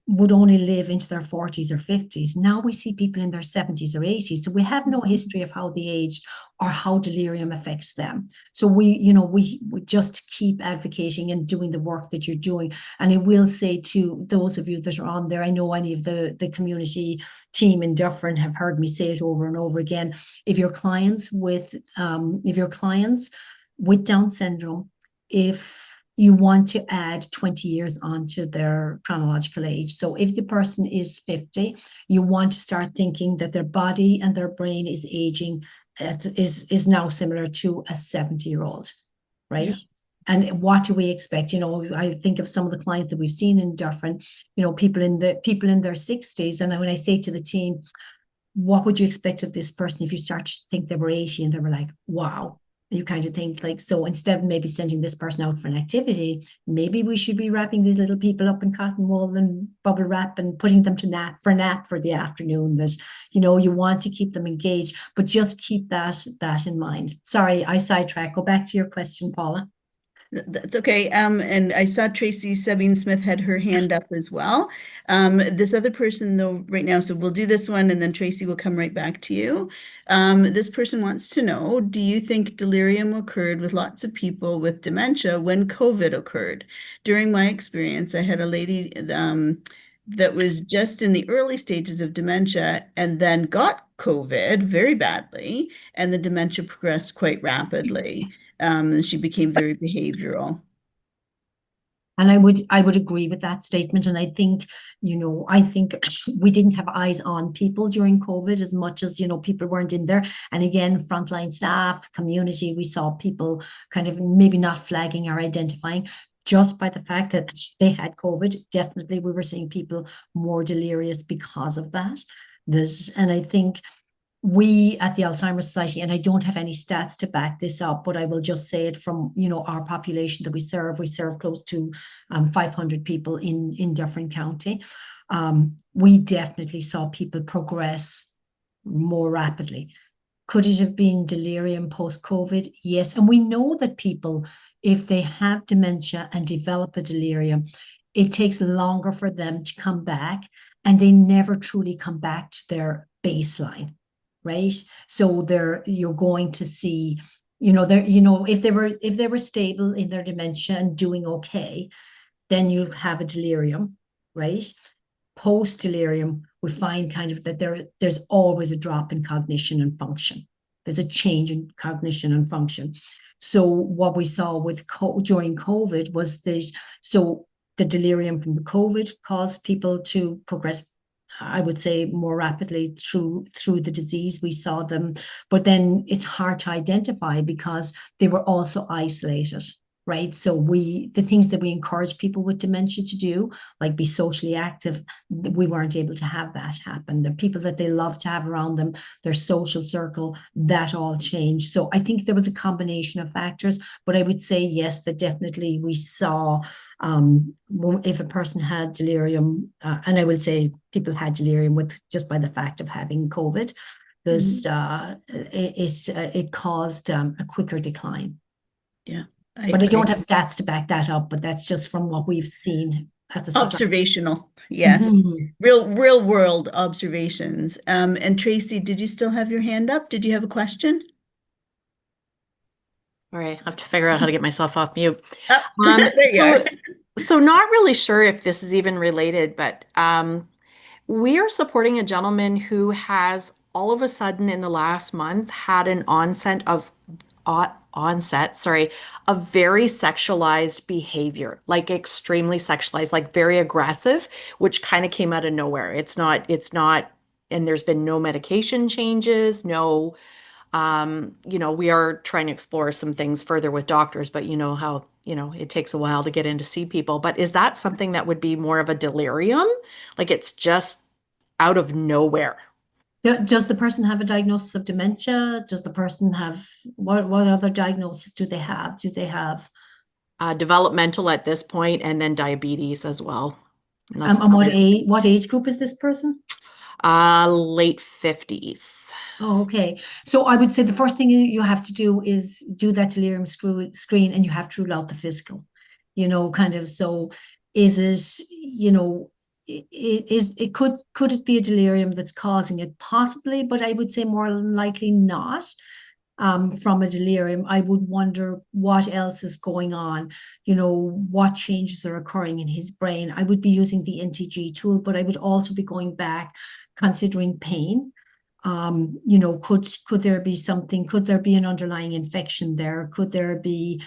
S2: would only live into their 40s or 50s. Now we see people in their 70s or 80s. So we have no history of how they aged or how delirium affects them. So we just keep advocating and doing the work that you're doing. And I will say to those of you that are on there, I know any of the community team in Dufferin have heard me say it over and over again. If your clients with Down syndrome, if you want to add 20 years onto their chronological age. So if the person is 50, you want to start thinking that their body and their brain is aging, is now similar to a 70-year-old, right? Yeah. And what do we expect? I think of some of the clients that we've seen in Dufferin, people in their 60s. And when I say to the team, what would you expect of this person if you start to think they were 80, and they were like, wow. You kind of think like, so instead of maybe sending this person out for an activity, maybe we should be wrapping these little people up in cotton wool and bubble wrap and putting them to nap for the afternoon. That, you want to keep them engaged, but just keep that in mind. Sorry, I sidetracked. Go back to your question, Paula.
S1: That's okay. And I saw Tracy Sabine Smith had her hand up as well. This other person, though, right now, so we'll do this one, and then Tracy will come right back to you. This person wants to know, do you think delirium occurred with lots of people with dementia when COVID occurred? During my experience, I had a lady that was just in the early stages of dementia and then got COVID very badly, and the dementia progressed quite rapidly. She became very behavioral.
S2: And I would agree with that statement. And I think, we didn't have eyes on people during COVID as much as, people weren't in there. And again, frontline staff, community, we saw people kind of maybe not flagging or identifying just by the fact that they had COVID. Definitely we were seeing people more delirious because of that. And I think we at the Alzheimer's Society, and I don't have any stats to back this up, but I will just say it from, our population that we serve close to 500 people in Dufferin County. We definitely saw people progress more rapidly. Could it have been delirium post-COVID? Yes. And we know that people, if they have dementia and develop a delirium, it takes longer for them to come back, and they never truly come back to their baseline. Right. So you're going to see, if they were stable in their dementia and doing okay, then you have a delirium, right? Post delirium, we find kind of that there's always a drop in cognition and function. There's a change in cognition and function. So what we saw during COVID was the delirium from the COVID caused people to progress, I would say, more rapidly through the disease. We saw them, but then it's hard to identify because they were also isolated. right? So the things that we encourage people with dementia to do, like be socially active, we weren't able to have that happen. The people that they love to have around them, their social circle, that all changed. So I think there was a combination of factors, but I would say yes, that definitely we saw if a person had delirium, and I will say people had delirium with just by the fact of having COVID, it caused a quicker decline.
S1: Yeah,
S2: but I don't have stats to back that up, but that's just from what we've seen at the society.
S1: Observational, yes.
S2: Mhm.
S1: Real world observations. And Tracy, did you still have your hand up? Did you have a question?
S5: All right, I have to figure out how to get myself off mute.
S1: Oh, there you are.
S5: So not really sure if this is even related, but we are supporting a gentleman who has all of a sudden in the last month had an onset of very sexualized behavior, like extremely sexualized, like very aggressive, which kind of came out of nowhere. It's not, and there's been no medication changes, no, we are trying to explore some things further with doctors, but you know how, it takes a while to get in to see people. But is that something that would be more of a delirium? Like it's just out of nowhere?
S2: Does the person have a diagnosis of dementia? Does the person have what other diagnosis do they have? Do they have
S5: Developmental at this point, and then diabetes as well. And that's
S2: and what age group is this person?
S5: late 50s.
S2: Oh, okay. So I would say the first thing you have to do is do that delirium screen, and you have to rule out the physical. Kind of. So is it, could it be a delirium that's causing it? Possibly, but I would say more likely not. From a delirium, I would wonder what else is going on, what changes are occurring in his brain. I would be using the NTG tool, but I would also be going back considering pain. Could there be something? Could there be an underlying infection there? Could there be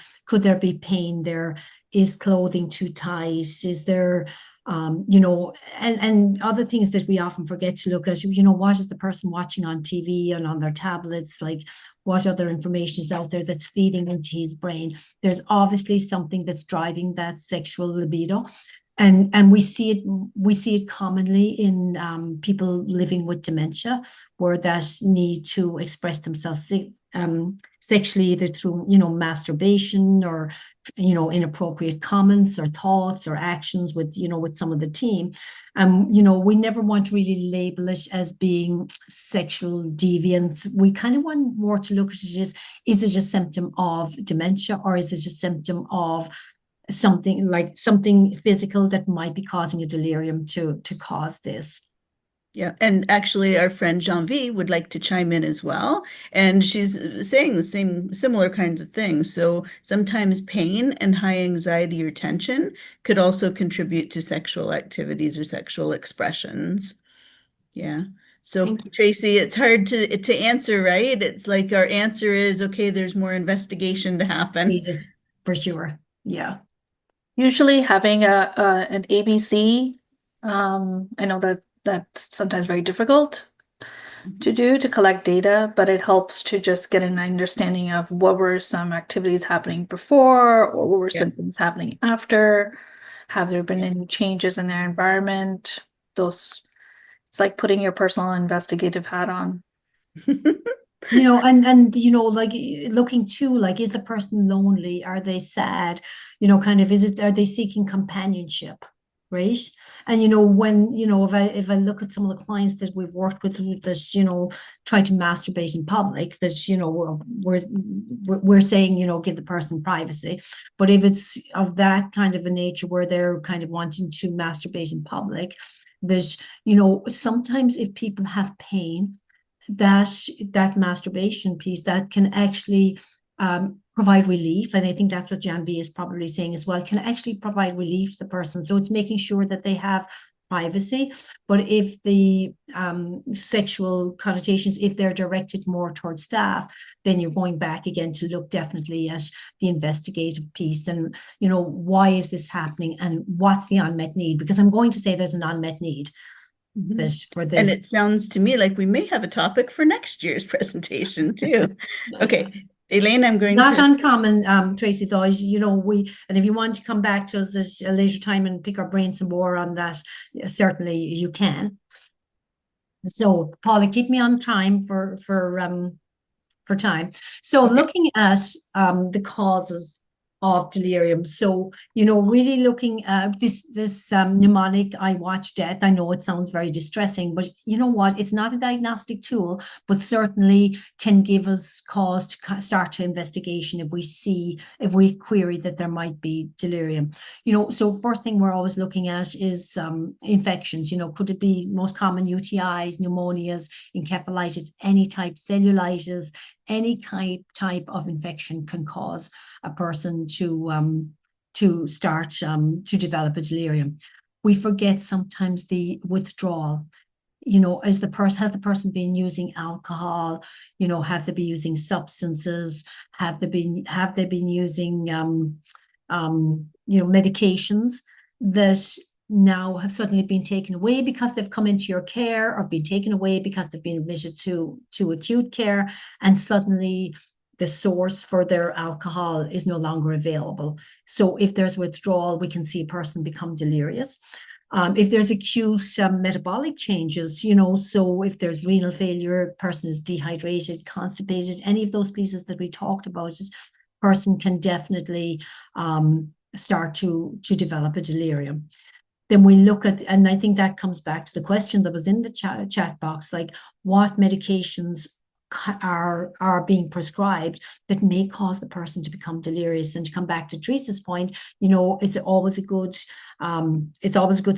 S2: pain there? Is clothing too tight? Is there and other things that we often forget to look at, what is the person watching on TV and on their tablets? Like, what other information is out there that's feeding into his brain? There's obviously something that's driving that sexual libido. And we see it commonly in people living with dementia, where that need to express themselves sexually, either through masturbation or inappropriate comments or thoughts or actions with some of the team. We never want to really label it as being sexual deviance. We kind of want more to look at it as, is it a symptom of dementia, or is it a symptom of something physical that might be causing a delirium to cause this?
S1: Yeah, and actually our friend Jean-V would like to chime in as well. And she's saying the similar kinds of things. So sometimes pain and high anxiety or tension could also contribute to sexual activities or sexual expressions. Yeah. So Tracy, it's hard to answer, right? It's like our answer is, okay, there's more investigation to happen.
S2: Needed, for sure. Yeah.
S6: Usually having an ABC, I know that's sometimes very difficult to do, to collect data, but it helps to just get an understanding of what were some activities happening before, or what were symptoms happening after. Have there been any changes in their environment? It's like putting your personal investigative hat on.
S2: And like looking too, like, is the person lonely? Are they sad? Kind of, are they seeking companionship? Right. And when if I look at some of the clients that we've worked with that try to masturbate in public, that we're saying give the person privacy. But if it's of that kind of a nature where they're kind of wanting to masturbate in public, that sometimes if people have pain, that masturbation piece that can actually provide relief, and I think that's what Jan V is probably saying as well, can actually provide relief to the person. So it's making sure that they have privacy. But if the sexual connotations, if they're directed more towards staff, then you're going back again to look definitely at the investigative piece and why is this happening and what's the unmet need, because I'm going to say there's an unmet need. For this.
S1: And it sounds to me like we may have a topic for next year's presentation too. Okay. Elaine, I'm going
S2: Not
S1: to.
S2: uncommon, Tracy, though, as you know, and if you want to come back to us at a later time and pick our brains some more on that, certainly you can. So, Paula, keep me on time for time. So
S1: Okay.
S2: looking at the causes of delirium. So, you know, really looking at this mnemonic, I watch death. I know it sounds very distressing, but you know what? It's not a diagnostic tool, but certainly can give us cause to start an investigation if we query that there might be delirium. You know, so first thing we're always looking at is infections. You know, could it be most common UTIs, pneumonias, encephalitis, any type, cellulitis, any type of infection can cause a person to start to develop a delirium. We forget sometimes the withdrawal. You know, has the person been using alcohol? You know, have they been using substances? Have they been using medications that now have suddenly been taken away because they've come into your care, or been taken away because they've been admitted to acute care, and suddenly the source for their alcohol is no longer available. So if there's withdrawal, we can see a person become delirious. If there's acute metabolic changes, you know, so if there's renal failure, person is dehydrated, constipated, any of those pieces that we talked about, person can definitely start to develop a delirium. Then we look at, and I think that comes back to the question that was in the chat box, like what medications are being prescribed that may cause the person to become delirious. And to come back to Teresa's point, you know, it's always a good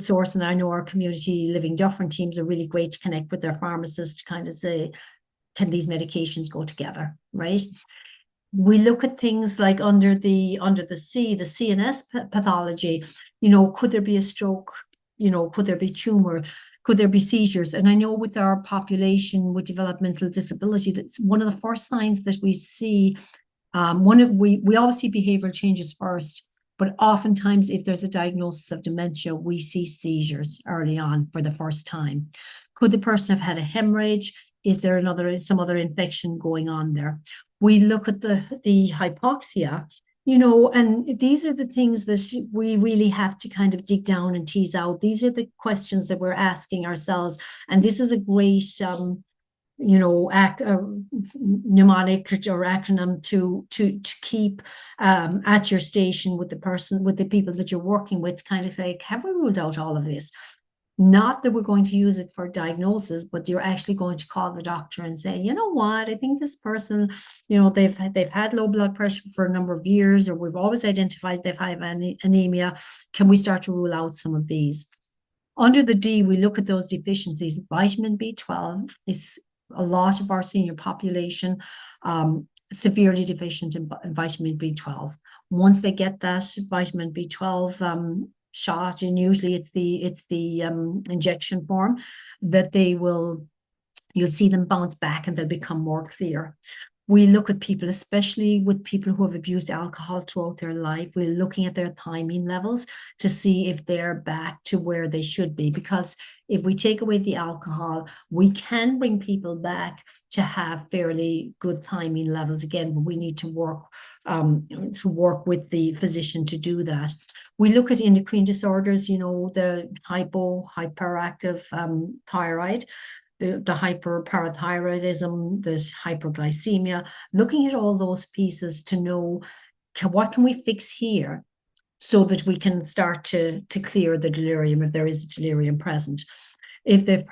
S2: source. And I know our community living Dufferin teams are really great to connect with their pharmacists to kind of say, can these medications go together, right? We look at things like under the CNS pathology. You know, could there be a stroke? You know, could there be tumor? Could there be seizures? And I know with our population with developmental disability, that's one of the first signs that we see. We always see behavioral changes first, but oftentimes if there's a diagnosis of dementia, we see seizures early on for the first time. Could the person have had a hemorrhage? Is there some other infection going on there? We look at the hypoxia, you know, and these are the things that we really have to kind of dig down and tease out. These are the questions that we're asking ourselves. And this is a great, you know, mnemonic or acronym to keep at your station with the people that you're working with, kind of say, have we ruled out all of this? Not that we're going to use it for diagnosis, but you're actually going to call the doctor and say, you know what, I think this person, you know, they've had low blood pressure for a number of years, or we've always identified they've had anemia. Can we start to rule out some of these? Under the D, we look at those deficiencies. Vitamin B12 is a lot of our senior population severely deficient in vitamin B12. Once they get that vitamin B12 shot, and usually it's the injection form, that you'll see them bounce back and they'll become more clear. We look at people, especially with people who have abused alcohol throughout their life, we're looking at their thiamine levels to see if they're back to where they should be. Because if we take away the alcohol, we can bring people back to have fairly good thiamine levels again, but we need to work with the physician to do that. We look at endocrine disorders, you know, the hyperactive thyroid, the hyperparathyroidism, there's hyperglycemia, looking at all those pieces to know what can we fix here so that we can start to clear the delirium if there is a delirium present. If there's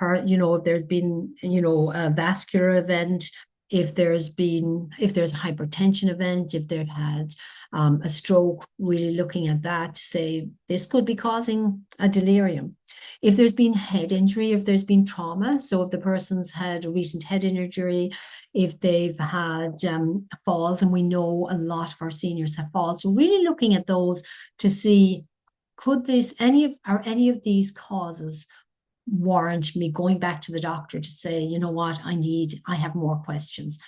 S2: been, you know, a vascular event, if there's a hypertension event, if they've had a stroke, really looking at that to say this could be causing a delirium. If there's been head injury, if there's been trauma, so if the person's had a recent head injury, if they've had falls, and we know a lot of our seniors have falls, so really looking at those to see, could any of these causes warrant me going back to the doctor to say, you know what, I have more questions.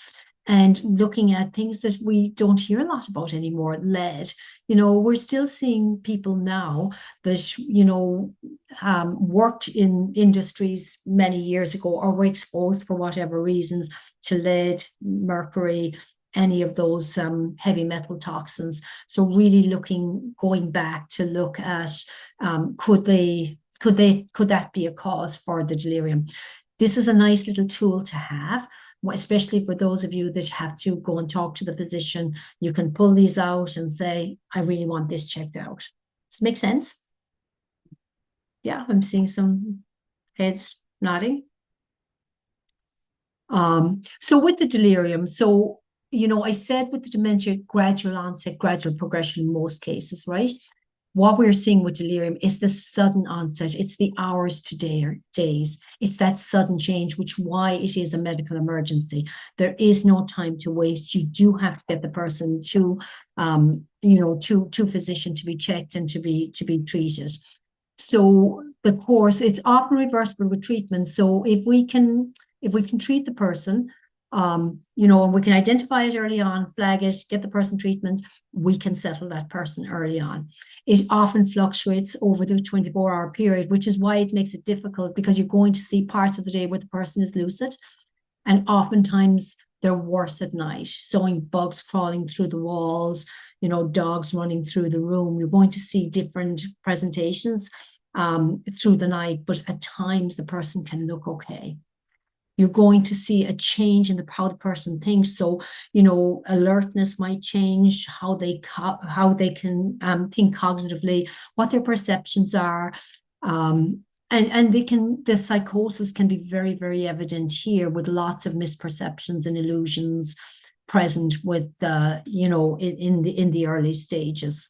S2: And looking at things that we don't hear a lot about anymore, lead, you know, we're still seeing people now that, you know, worked in industries many years ago or were exposed for whatever reasons to lead, mercury, any of those heavy metal toxins. So really going back to look at could that be a cause for the delirium? This is a nice little tool to have, especially for those of you that have to go and talk to the physician. You can pull these out and say, I really want this checked out. Does it make sense? Yeah, I'm seeing some heads nodding. So with the delirium, I said with the dementia, gradual onset, gradual progression in most cases, right? What we're seeing with delirium is the sudden onset. It's the hours to days. It's that sudden change, which why it is a medical emergency. There is no time to waste. You do have to get the person to physician to be checked and to be treated. So the course, it's often reversible with treatment. So if we can treat the person, and we can identify it early on, flag it, get the person treatment, we can settle that person early on. It often fluctuates over the 24-hour period, which is why it makes it difficult, because you're going to see parts of the day where the person is lucid, and oftentimes they're worse at night, sewing bugs crawling through the walls, dogs running through the room. You're going to see different presentations through the night, but at times the person can look okay. You're going to see a change in how the person thinks. So, alertness might change, how they can think cognitively, what their perceptions are. And the psychosis can be very, very evident here, with lots of misperceptions and illusions present with in the early stages.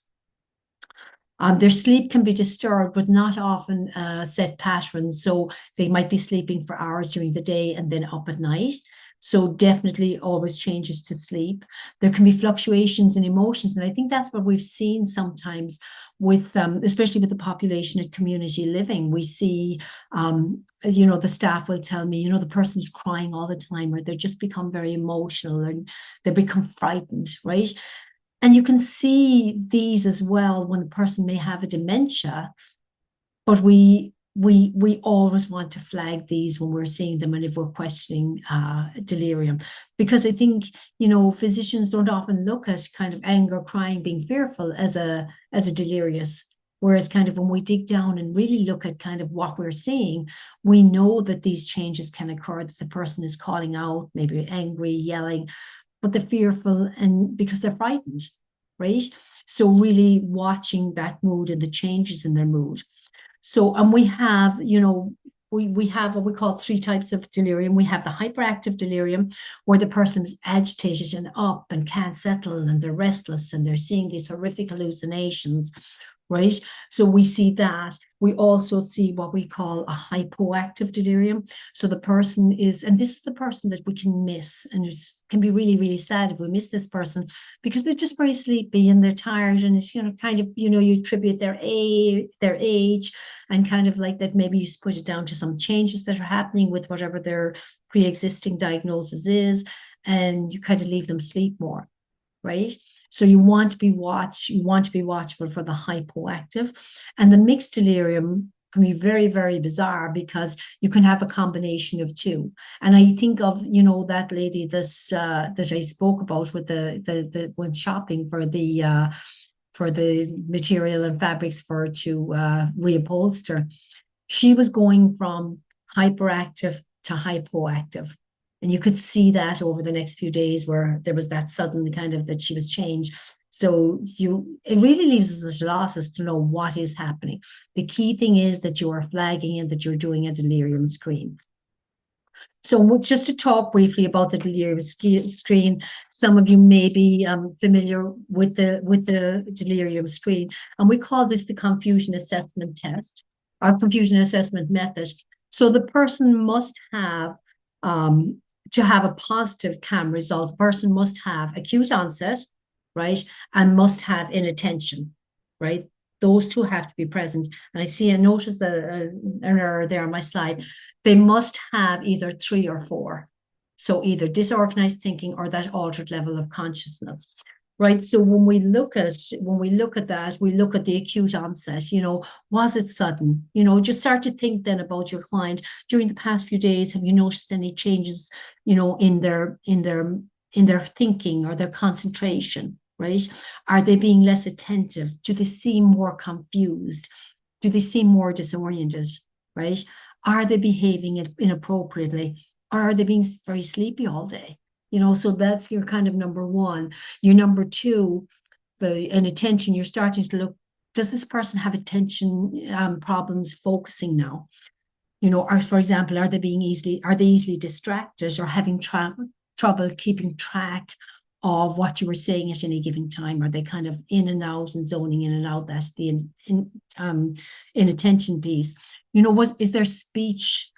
S2: Their sleep can be disturbed, but not often set patterns. So they might be sleeping for hours during the day and then up at night. So definitely always changes to sleep. There can be fluctuations in emotions. And I think that's what we've seen sometimes with, especially with the population at community living. We see, the staff will tell me, the person's crying all the time, or they just become very emotional and they become frightened, right? And you can see these as well when the person may have a dementia, but we always want to flag these when we're seeing them and if we're questioning delirium, because I think, physicians don't often look at kind of anger, crying, being fearful as a delirious. Whereas kind of when we dig down and really look at kind of what we're seeing, we know that these changes can occur, that the person is calling out, maybe angry, yelling, but they're fearful and because they're frightened, right? So really watching that mood and the changes in their mood. So, and we have, we have what we call 3 types of delirium. We have the hyperactive delirium, where the person is agitated and up and can't settle and they're restless and they're seeing these horrific hallucinations, right? So we see that. We also see what we call a hypoactive delirium. So the person is, and this is the person that we can miss, and it can be really, really sad if we miss this person because they're just very sleepy and they're tired, and it's, kind of, you attribute their age and kind of like that, maybe you put it down to some changes that are happening with whatever their pre-existing diagnosis is, and you kind of leave them sleep more, right? So you want to be watchful for the hypoactive. And the mixed delirium can be very, very bizarre because you can have a combination of 2. And I think of, that lady that I spoke about with the when shopping for the material and fabrics to reupholster. She was going from hyperactive to hypoactive. And you could see that over the next few days where there was that sudden kind of that she was changed. So it really leaves us at loss as to know what is happening. The key thing is that you are flagging and that you're doing a delirium screen. So just to talk briefly about the delirium screen, some of you may be familiar with the delirium screen, and we call this the confusion assessment test, or confusion assessment method. So the person must have to have a positive CAM result, the person must have acute onset, right? And must have inattention, right? Those 2 have to be present. And I noticed an error there on my slide. They must have either 3 or 4. So either disorganized thinking or that altered level of consciousness, right? So when we look at that, we look at the acute onset, was it sudden? Just start to think then about your client during the past few days. Have you noticed any changes, in their in their thinking or their concentration, right? Are they being less attentive? Do they seem more confused? Do they seem more disoriented, right? Are they behaving inappropriately? Or are they being very sleepy all day? So that's your kind of number one. Your number two, in attention, you're starting to look, does this person have attention problems focusing now? Or for example, are they easily distracted or having trouble keeping track of what you were saying at any given time? Are they kind of in and out and zoning in and out? That's the inattention piece. Is their speech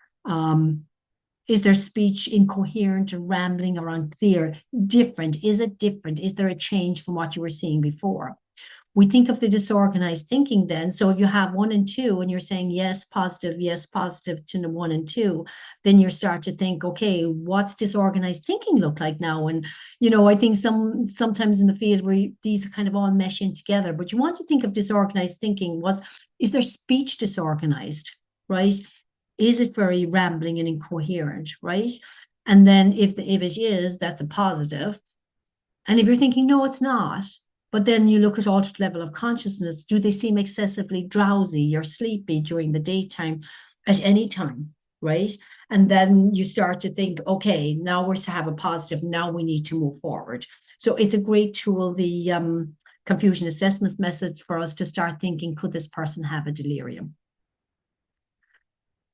S2: incoherent and rambling or unclear? Different? Is it different? Is there a change from what you were seeing before? We think of the disorganized thinking then. So if you have 1 and 2 and you're saying yes, positive to the 1 and 2, then you start to think, okay, what's disorganized thinking look like now? And, I think sometimes in the field where these kind of all mesh in together, but you want to think of disorganized thinking. Is their speech disorganized, right? Is it very rambling and incoherent, right? And then if it is, that's a positive. And if you're thinking, no, it's not, but then you look at altered level of consciousness, do they seem excessively drowsy or sleepy during the daytime at any time, right? And then you start to think, okay, now we're to have a positive, now we need to move forward. So it's a great tool, the confusion assessment method, for us to start thinking, could this person have a delirium?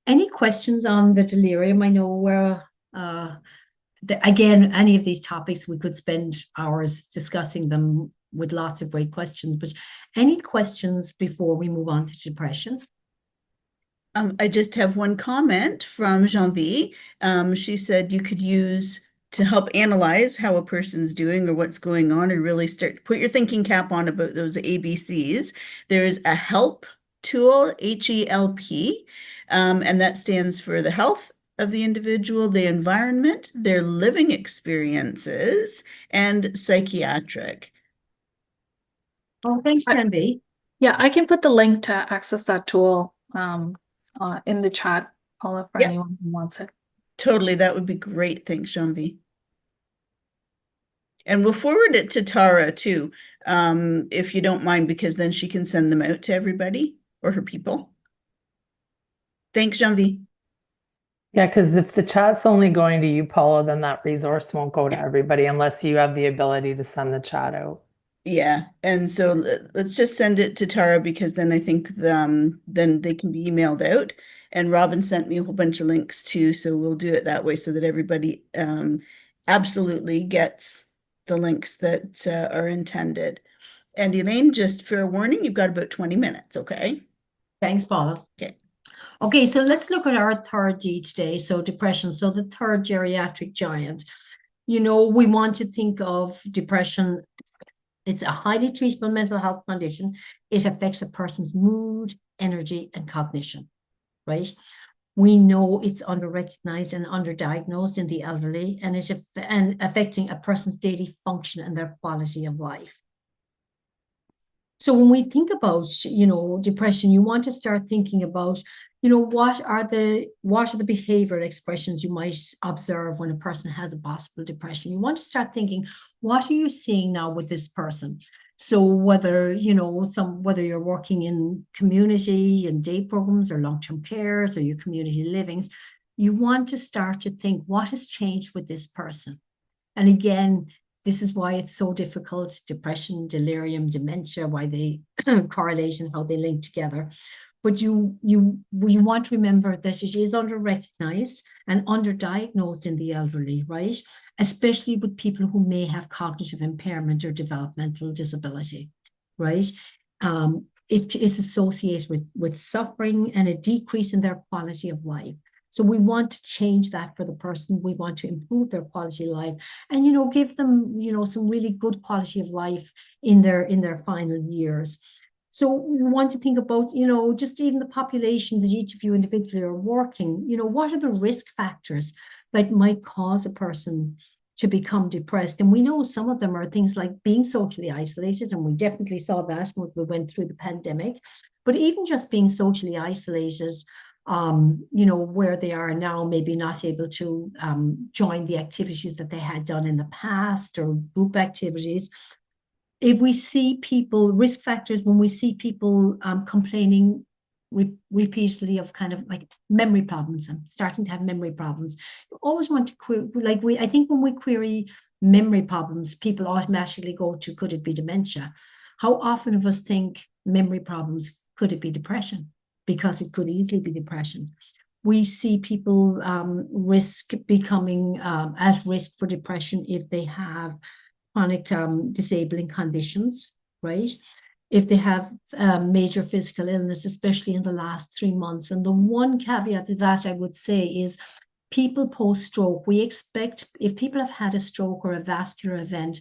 S2: Any questions on the delirium? I know we're, again, any of these topics, we could spend hours discussing them with lots of great questions, but any questions before we move on to depression?
S1: I just have one comment from Jean-V. She said you could use to help analyze how a person's doing or what's going on, or really start to put your thinking cap on about those ABCs. There's a HELP tool, HELP, and that stands for the health of the individual, the environment, their living experiences, and psychiatric.
S2: Oh, thanks, Canby.
S6: Yeah, I can put the link to access that tool in the chat, Paula, for anyone who wants it.
S1: Totally, that would be great. Thanks, Jean-V. And we'll forward it to Tara too, if you don't mind, because then she can send them out to everybody or her people. Thanks, Jean-V.
S3: Yeah, because if the chat's only going to you, Paula, then that resource won't go to everybody unless you have the ability to send the chat out.
S1: Yeah, and so let's just send it to Tara, because then I think then they can be emailed out. And Robin sent me a whole bunch of links too, so we'll do it that way so that everybody absolutely gets the links that are intended. And Elaine, just for a warning, you've got about 20 minutes, okay?
S2: Thanks, Paula. Okay, so let's look at our third D today. So depression, so the third geriatric giant. We want to think of depression. It's a highly treatable mental health condition. It affects a person's mood, energy, and cognition, right? We know it's under-recognized and under-diagnosed in the elderly, and it's affecting a person's daily function and their quality of life. So when we think about, depression, you want to start thinking about, what are the behavioral expressions you might observe when a person has a possible depression? You want to start thinking, what are you seeing now with this person? So whether, whether you're working in community and day programs or long-term cares or your community livings, you want to start to think, what has changed with this person? And again, this is why it's so difficult, depression, delirium, dementia, why they correlate and how they link together. But you want to remember that it is under-recognized and under-diagnosed in the elderly, right? Especially with people who may have cognitive impairment or developmental disability, right? It's associated with suffering and a decrease in their quality of life. So we want to change that for the person. We want to improve their quality of life and, give them, some really good quality of life in their final years. So we want to think about, just even the population that each of you individually are working, what are the risk factors that might cause a person to become depressed? And we know some of them are things like being socially isolated, and we definitely saw that when we went through the pandemic. But even just being socially isolated you know, where they are now, maybe not able to join the activities that they had done in the past or group activities. If we see people, risk factors, when we see people complaining repeatedly of kind of like memory problems and starting to have memory problems, you always want to query, like I think when we query memory problems, people automatically go to, could it be dementia? How often of us think memory problems, could it be depression? Because it could easily be depression. We see people risk becoming at risk for depression if they have chronic disabling conditions, right? If they have major physical illness, especially in the last 3 months. And the one caveat to that I would say is people post-stroke, we expect, if people have had a stroke or a vascular event,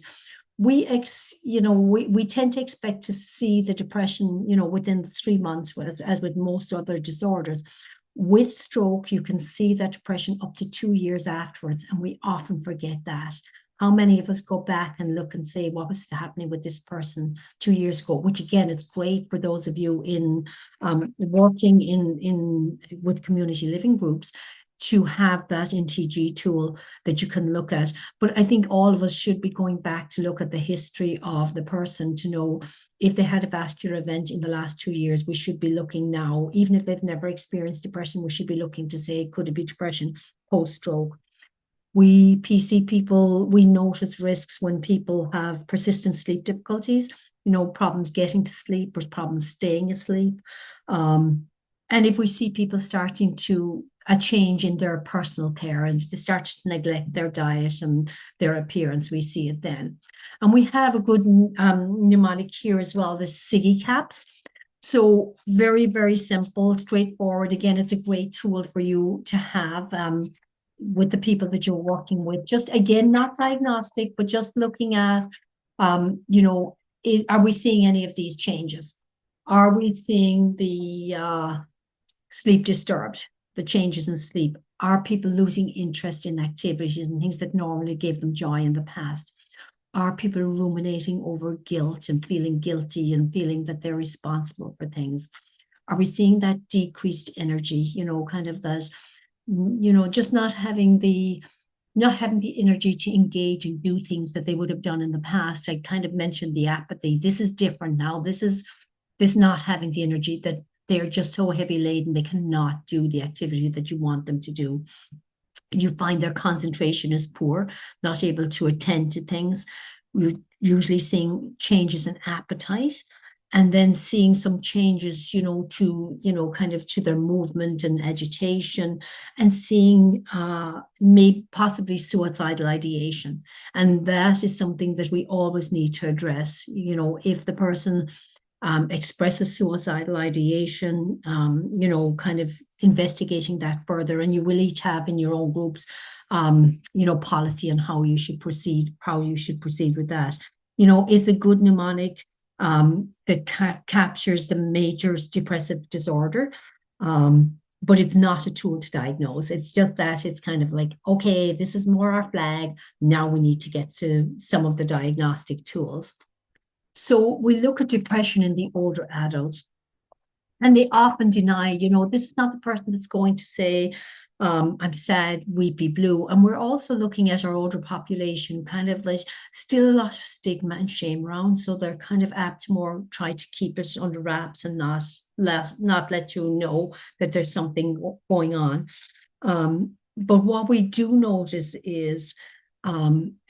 S2: we tend to expect to see the depression, you know, within 3 months, as with most other disorders. With stroke, you can see that depression up to 2 years afterwards, and we often forget that. How many of us go back and look and say, what was happening with this person 2 years ago? Which again, it's great for those of you in working with community living groups to have that NTG tool that you can look at. But I think all of us should be going back to look at the history of the person to know if they had a vascular event in the last 2 years. We should be looking now, even if they've never experienced depression, we should be looking to say, could it be depression post-stroke? We PC people, we notice risks when people have persistent sleep difficulties, you know, problems getting to sleep or problems staying asleep. And if we see people starting to a change in their personal care and they start to neglect their diet and their appearance, we see it then. And we have a good mnemonic here as well, the SIGI caps. So very, very simple, straightforward. Again, it's a great tool for you to have with the people that you're working with. Just again, not diagnostic, but just looking at, you know, are we seeing any of these changes? Are we seeing the sleep disturbed, the changes in sleep? Are people losing interest in activities and things that normally gave them joy in the past? Are people ruminating over guilt and feeling guilty and feeling that they're responsible for things? Are we seeing that decreased energy, you know, kind of that, you know, just not having the energy to engage and do things that they would have done in the past? I kind of mentioned the apathy. This is different now. This not having the energy, that they're just so heavy laden, they cannot do the activity that you want them to do. You find their concentration is poor, not able to attend to things. We're usually seeing changes in appetite, and then seeing some changes, you know, to, you know, kind of to their movement and agitation, and seeing maybe possibly suicidal ideation. And that is something that we always need to address. You know, if the person expresses suicidal ideation, you know, kind of investigating that further. And you will each have in your own groups, you know, policy on how you should proceed with that. You know, it's a good mnemonic that captures the major depressive disorder. But it's not a tool to diagnose. It's just that it's kind of like, okay, this is more our flag. Now we need to get to some of the diagnostic tools. So we look at depression in the older adults, and they often deny, you know, this is not the person that's going to say, I'm sad, weepy, blue. And we're also looking at our older population, kind of like still a lot of stigma and shame around. So they're kind of apt to more try to keep it under wraps and not let you know that there's something going on. But what we do notice is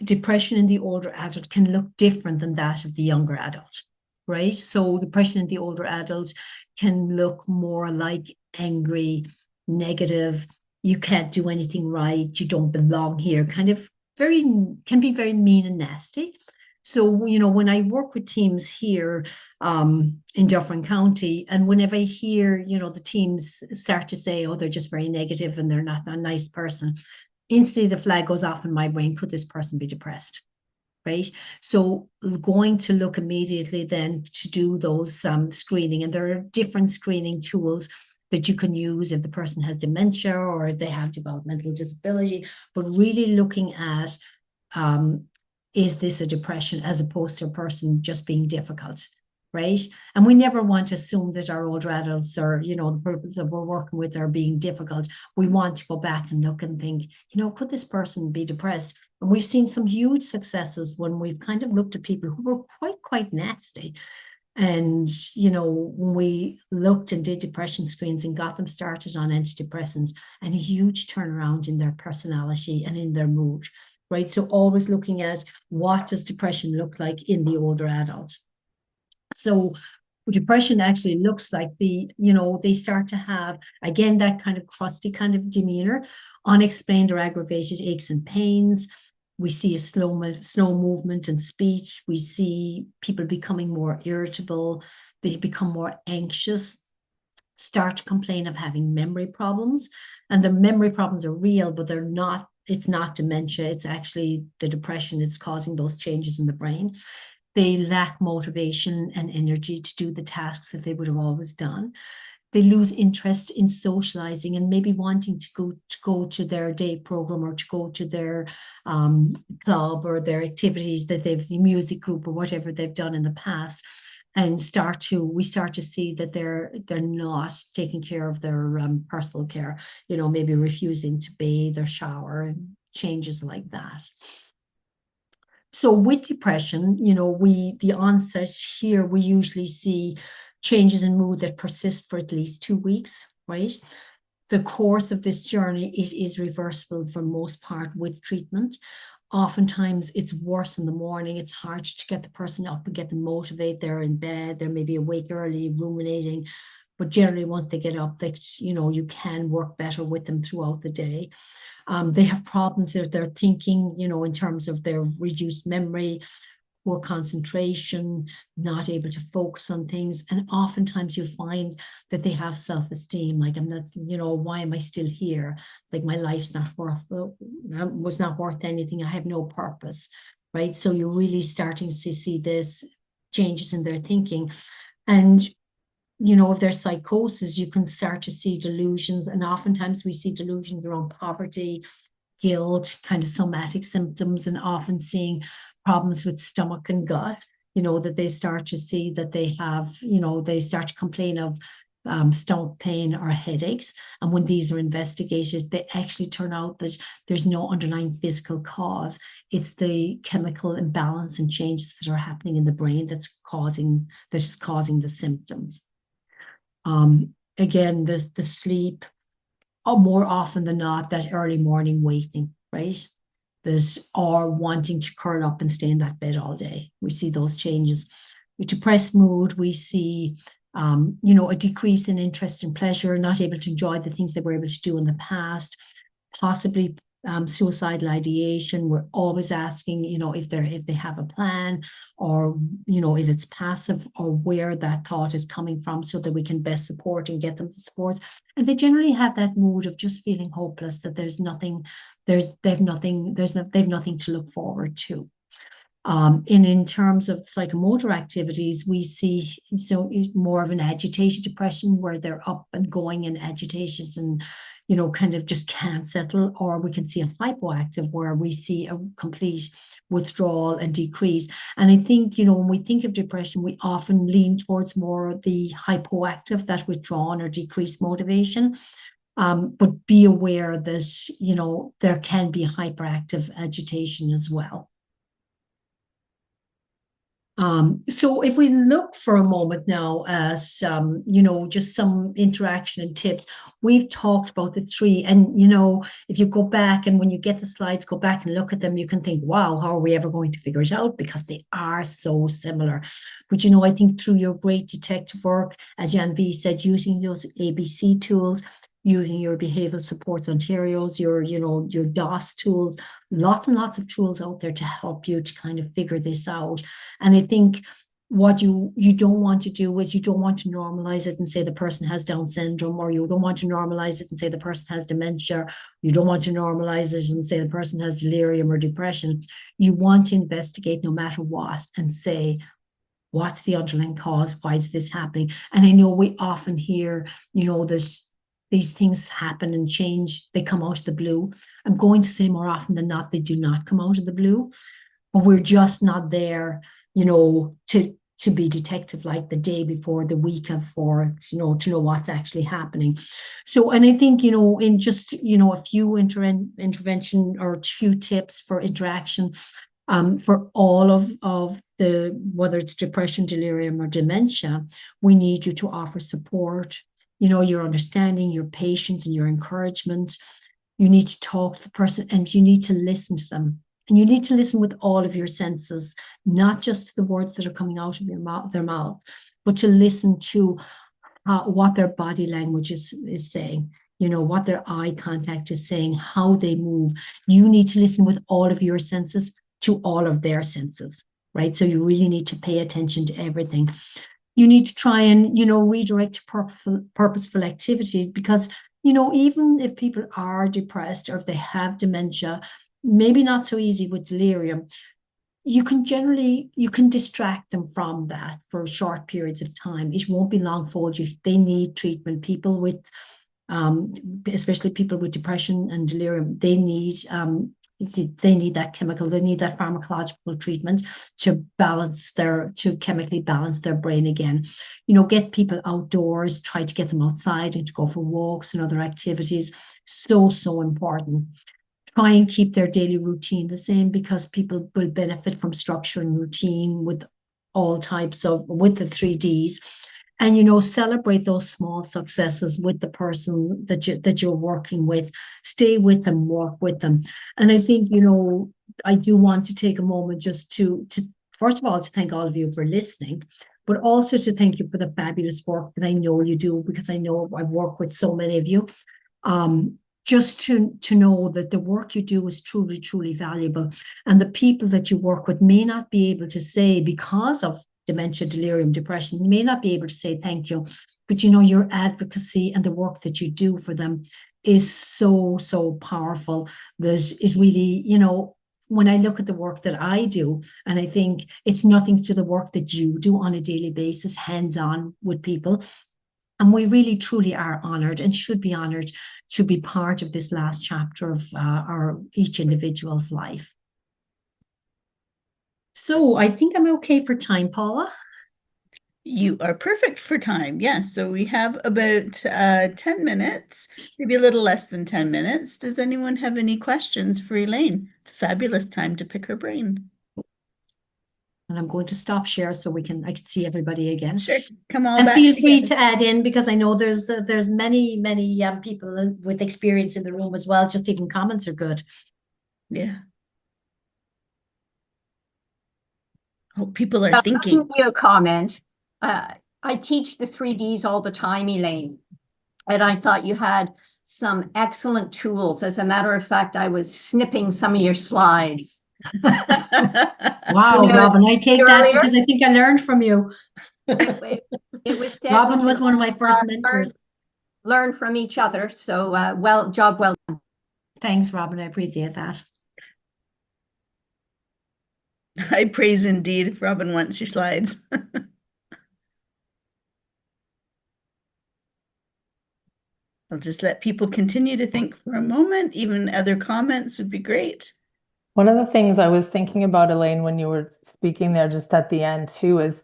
S2: depression in the older adult can look different than that of the younger adult, right? So depression in the older adult can look more like angry, negative, you can't do anything right, you don't belong here, kind of can be very mean and nasty. So, you know, when I work with teams here in Dufferin County, and whenever I hear, you know, the teams start to say, oh, they're just very negative and they're not a nice person, instantly the flag goes off in my brain, could this person be depressed? Right? So going to look immediately then to do those screening, and there are different screening tools that you can use if the person has dementia or if they have developmental disability, but really looking at, is this a depression as opposed to a person just being difficult? right? And we never want to assume that our older adults are, you know, the purpose that we're working with are being difficult. We want to go back and look and think, you know, could this person be depressed? And we've seen some huge successes when we've kind of looked at people who were quite nasty. And, you know, when we looked and did depression screens and got them started on antidepressants, and a huge turnaround in their personality and in their mood, right? So always looking at what does depression look like in the older adult. So depression actually looks like they start to have, again, that kind of crusty kind of demeanor, unexplained or aggravated aches and pains. We see a slow movement in speech. We see people becoming more irritable. They become more anxious, start to complain of having memory problems. And the memory problems are real, but they're not, it's not dementia. It's actually the depression that's causing those changes in the brain. They lack motivation and energy to do the tasks that they would have always done. They lose interest in socializing and maybe wanting to go to their day program or to go to their club or their activities that they've, the music group or whatever they've done in the past, and we start to see that they're not taking care of their personal care, you know, maybe refusing to bathe or shower and changes like that. So with depression, you know, the onset here, we usually see changes in mood that persist for at least 2 weeks, right? The course of this journey is reversible for most part with treatment. Oftentimes it's worse in the morning. It's hard to get the person up and get them motivated. They're in bed, they're maybe awake early, ruminating. But generally once they get up, you know, you can work better with them throughout the day. They have problems with their thinking, you know, in terms of their reduced memory, poor concentration, not able to focus on things. And oftentimes you find that they have self-esteem, like, I'm not, you know, why am I still here? Like, my life's not was not worth anything. I have no purpose, right? So you're really starting to see this changes in their thinking. And you know, if there's psychosis, you can start to see delusions. And oftentimes we see delusions around poverty, guilt, kind of somatic symptoms, and often seeing problems with stomach and gut, you know, that they start to see that they have, you know, they start to complain of stomach pain or headaches. And when these are investigated, they actually turn out that there's no underlying physical cause. It's the chemical imbalance and changes that are happening in the brain that's causing the symptoms. Again, the sleep, more often than not, that early morning waking, right? Or wanting to curl up and stay in that bed all day. We see those changes. With depressed mood, we see, you know, a decrease in interest and pleasure, not able to enjoy the things they were able to do in the past, possibly suicidal ideation. We're always asking, you know, if they have a plan, or, you know, if it's passive, or where that thought is coming from, so that we can best support and get them the support. And they generally have that mood of just feeling hopeless, that they've nothing to look forward to. And in terms of psychomotor activities, we see more of an agitated depression, where they're up and going in agitations and, you know, kind of just can't settle. Or we can see a hypoactive, where we see a complete withdrawal and decrease. And I think, you know, when we think of depression, we often lean towards more the hypoactive, that withdrawn or decreased motivation. But be aware that, you know, there can be hyperactive agitation as well. So if we look for a moment now at, you know, just some interaction and tips, we've talked about the 3, and, you know, if you go back and when you get the slides, go back and look at them, you can think, wow, how are we ever going to figure it out? Because they are so similar. But, you know, I think through your great detective work, as Jan V said, using those ABC tools, using your behavioral supports Ontario's, your DOS tools, lots and lots of tools out there to help you to kind of figure this out. And I think what you don't want to do is, you don't want to normalize it and say the person has Down syndrome, or you don't want to normalize it and say the person has dementia. You don't want to normalize it and say the person has delirium or depression. You want to investigate no matter what and say, what's the underlying cause? Why is this happening? And I know we often hear, you know, these things happen and change. They come out of the blue. I'm going to say more often than not, they do not come out of the blue, but we're just not there, you know, to to be detective like the day before, the week before, to know what's actually happening. So, and I think, in just, a few intervention or a few tips for interaction, for all of the, whether it's depression, delirium, or dementia, we need you to offer support, your understanding, your patience, and your encouragement. You need to talk to the person, and you need to listen to them. And you need to listen with all of your senses, not just the words that are coming out of their mouth, but to listen to what their body language is saying, what their eye contact is saying, how they move. You need to listen with all of your senses to all of their senses, right? So you really need to pay attention to everything. You need to try and, redirect to purposeful activities, because, even if people are depressed or if they have dementia, maybe not so easy with delirium, you can distract them from that for short periods of time. It won't be long for you. They need treatment. People with, especially people with depression and delirium, they need that chemical, they need that pharmacological treatment to chemically balance their brain again. Get people outdoors, try to get them outside and to go for walks and other activities. So important. Try and keep their daily routine the same, because people will benefit from structure and routine with the 3Ds. And, celebrate those small successes with the person that you're working with. Stay with them, work with them. And I think, I do want to take a moment just to first of all, to thank all of you for listening, but also to thank you for the fabulous work that I know you do, because I know I've worked with so many of you. Just to know that the work you do is truly, truly valuable. And the people that you work with may not be able to say, because of dementia, delirium, depression, you may not be able to say thank you, but your advocacy and the work that you do for them is so, so powerful. That is really, when I look at the work that I do, and I think it's nothing to the work that you do on a daily basis, hands-on with people. And we really, truly are honored and should be honored to be part of this last chapter of each individual's life. So I think I'm okay for time, Paula.
S1: You are perfect for time. Yes. So we have about 10 minutes, maybe a little less than 10 minutes. Does anyone have any questions for Elaine? It's a fabulous time to pick her brain.
S2: And I'm going to stop share so I can see everybody again.
S1: Sure. Come on
S2: and
S1: back
S2: feel free
S1: together.
S2: to add in, because I know there's many people with experience in the room as well. Just even comments are good.
S1: Yeah. Oh, people are thinking.
S7: I'll give you a comment. I teach the 3Ds all the time, Elaine, and I thought you had some excellent tools. As a matter of fact, I was snipping some of your slides.
S2: Wow, Robin, I take that because I think I learned from you.
S7: It was said
S2: Robin was one of my first mentors.
S7: Learn from each other. So job well done.
S2: Thanks, Robin. I appreciate that.
S1: I praise indeed if Robin wants your slides. I'll just let people continue to think for a moment. Even other comments would be great.
S3: One of the things I was thinking about, Elaine, when you were speaking there just at the end too, is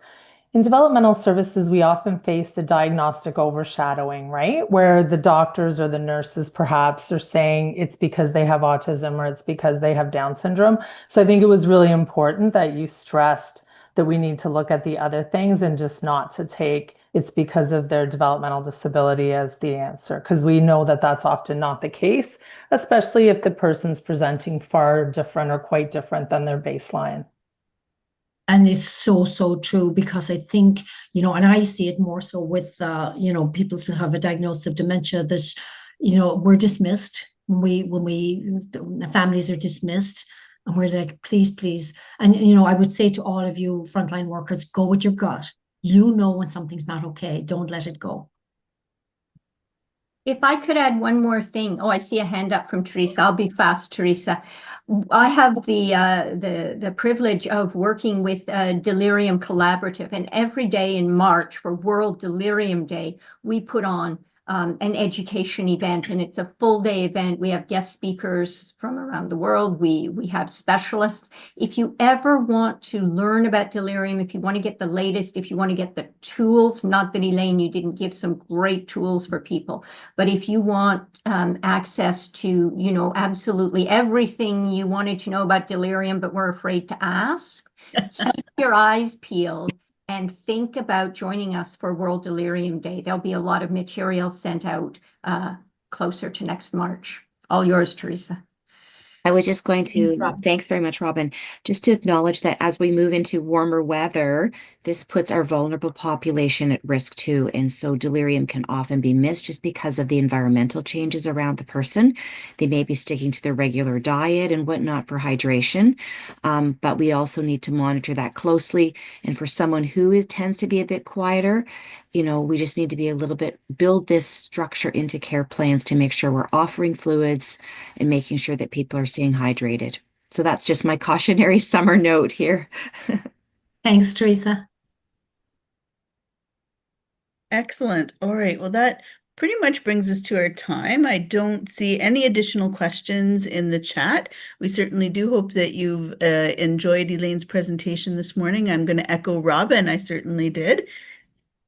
S3: in developmental services, we often face the diagnostic overshadowing, right? Where the doctors or the nurses perhaps are saying it's because they have autism or it's because they have Down syndrome. So I think it was really important that you stressed that we need to look at the other things and just not to take it's because of their developmental disability as the answer, because we know that that's often not the case, especially if the person's presenting far different or quite different than their baseline.
S2: And it's so, so true, because I think, and I see it more so with, people who have a diagnosis of dementia, that, we're dismissed when families are dismissed, and we're like, please. And, I would say to all of you frontline workers, go with your gut. When something's not okay, don't let it go.
S7: If I could add one more thing. Oh, I see a hand up from Teresa. I'll be fast, Teresa. I have the privilege of working with Delirium Collaborative, and every day in March for World Delirium Day, we put on an education event, and it's a full day event. We have guest speakers from around the world. We have specialists. If you ever want to learn about delirium, if you want to get the latest, if you want to get the tools, not that Elaine, you didn't give some great tools for people, but if you want access to, you know, absolutely everything you wanted to know about delirium but were afraid to ask, keep your eyes peeled and think about joining us for World Delirium Day. There'll be a lot of material sent out closer to next March. All yours, Teresa.
S4: I was just going to,
S2: Robin.
S4: thanks very much, Robin, just to acknowledge that as we move into warmer weather, this puts our vulnerable population at risk too. And so delirium can often be missed just because of the environmental changes around the person. They may be sticking to their regular diet and whatnot for hydration, but we also need to monitor that closely. And for someone who tends to be a bit quieter, you know, we just need to be a little bit, build this structure into care plans to make sure we're offering fluids and making sure that people are staying hydrated. So that's just my cautionary summer note here.
S2: Thanks, Teresa.
S1: Excellent. All right. Well, that pretty much brings us to our time. I don't see any additional questions in the chat. We certainly do hope that you've enjoyed Elaine's presentation this morning. I'm going to echo Robin. I certainly did.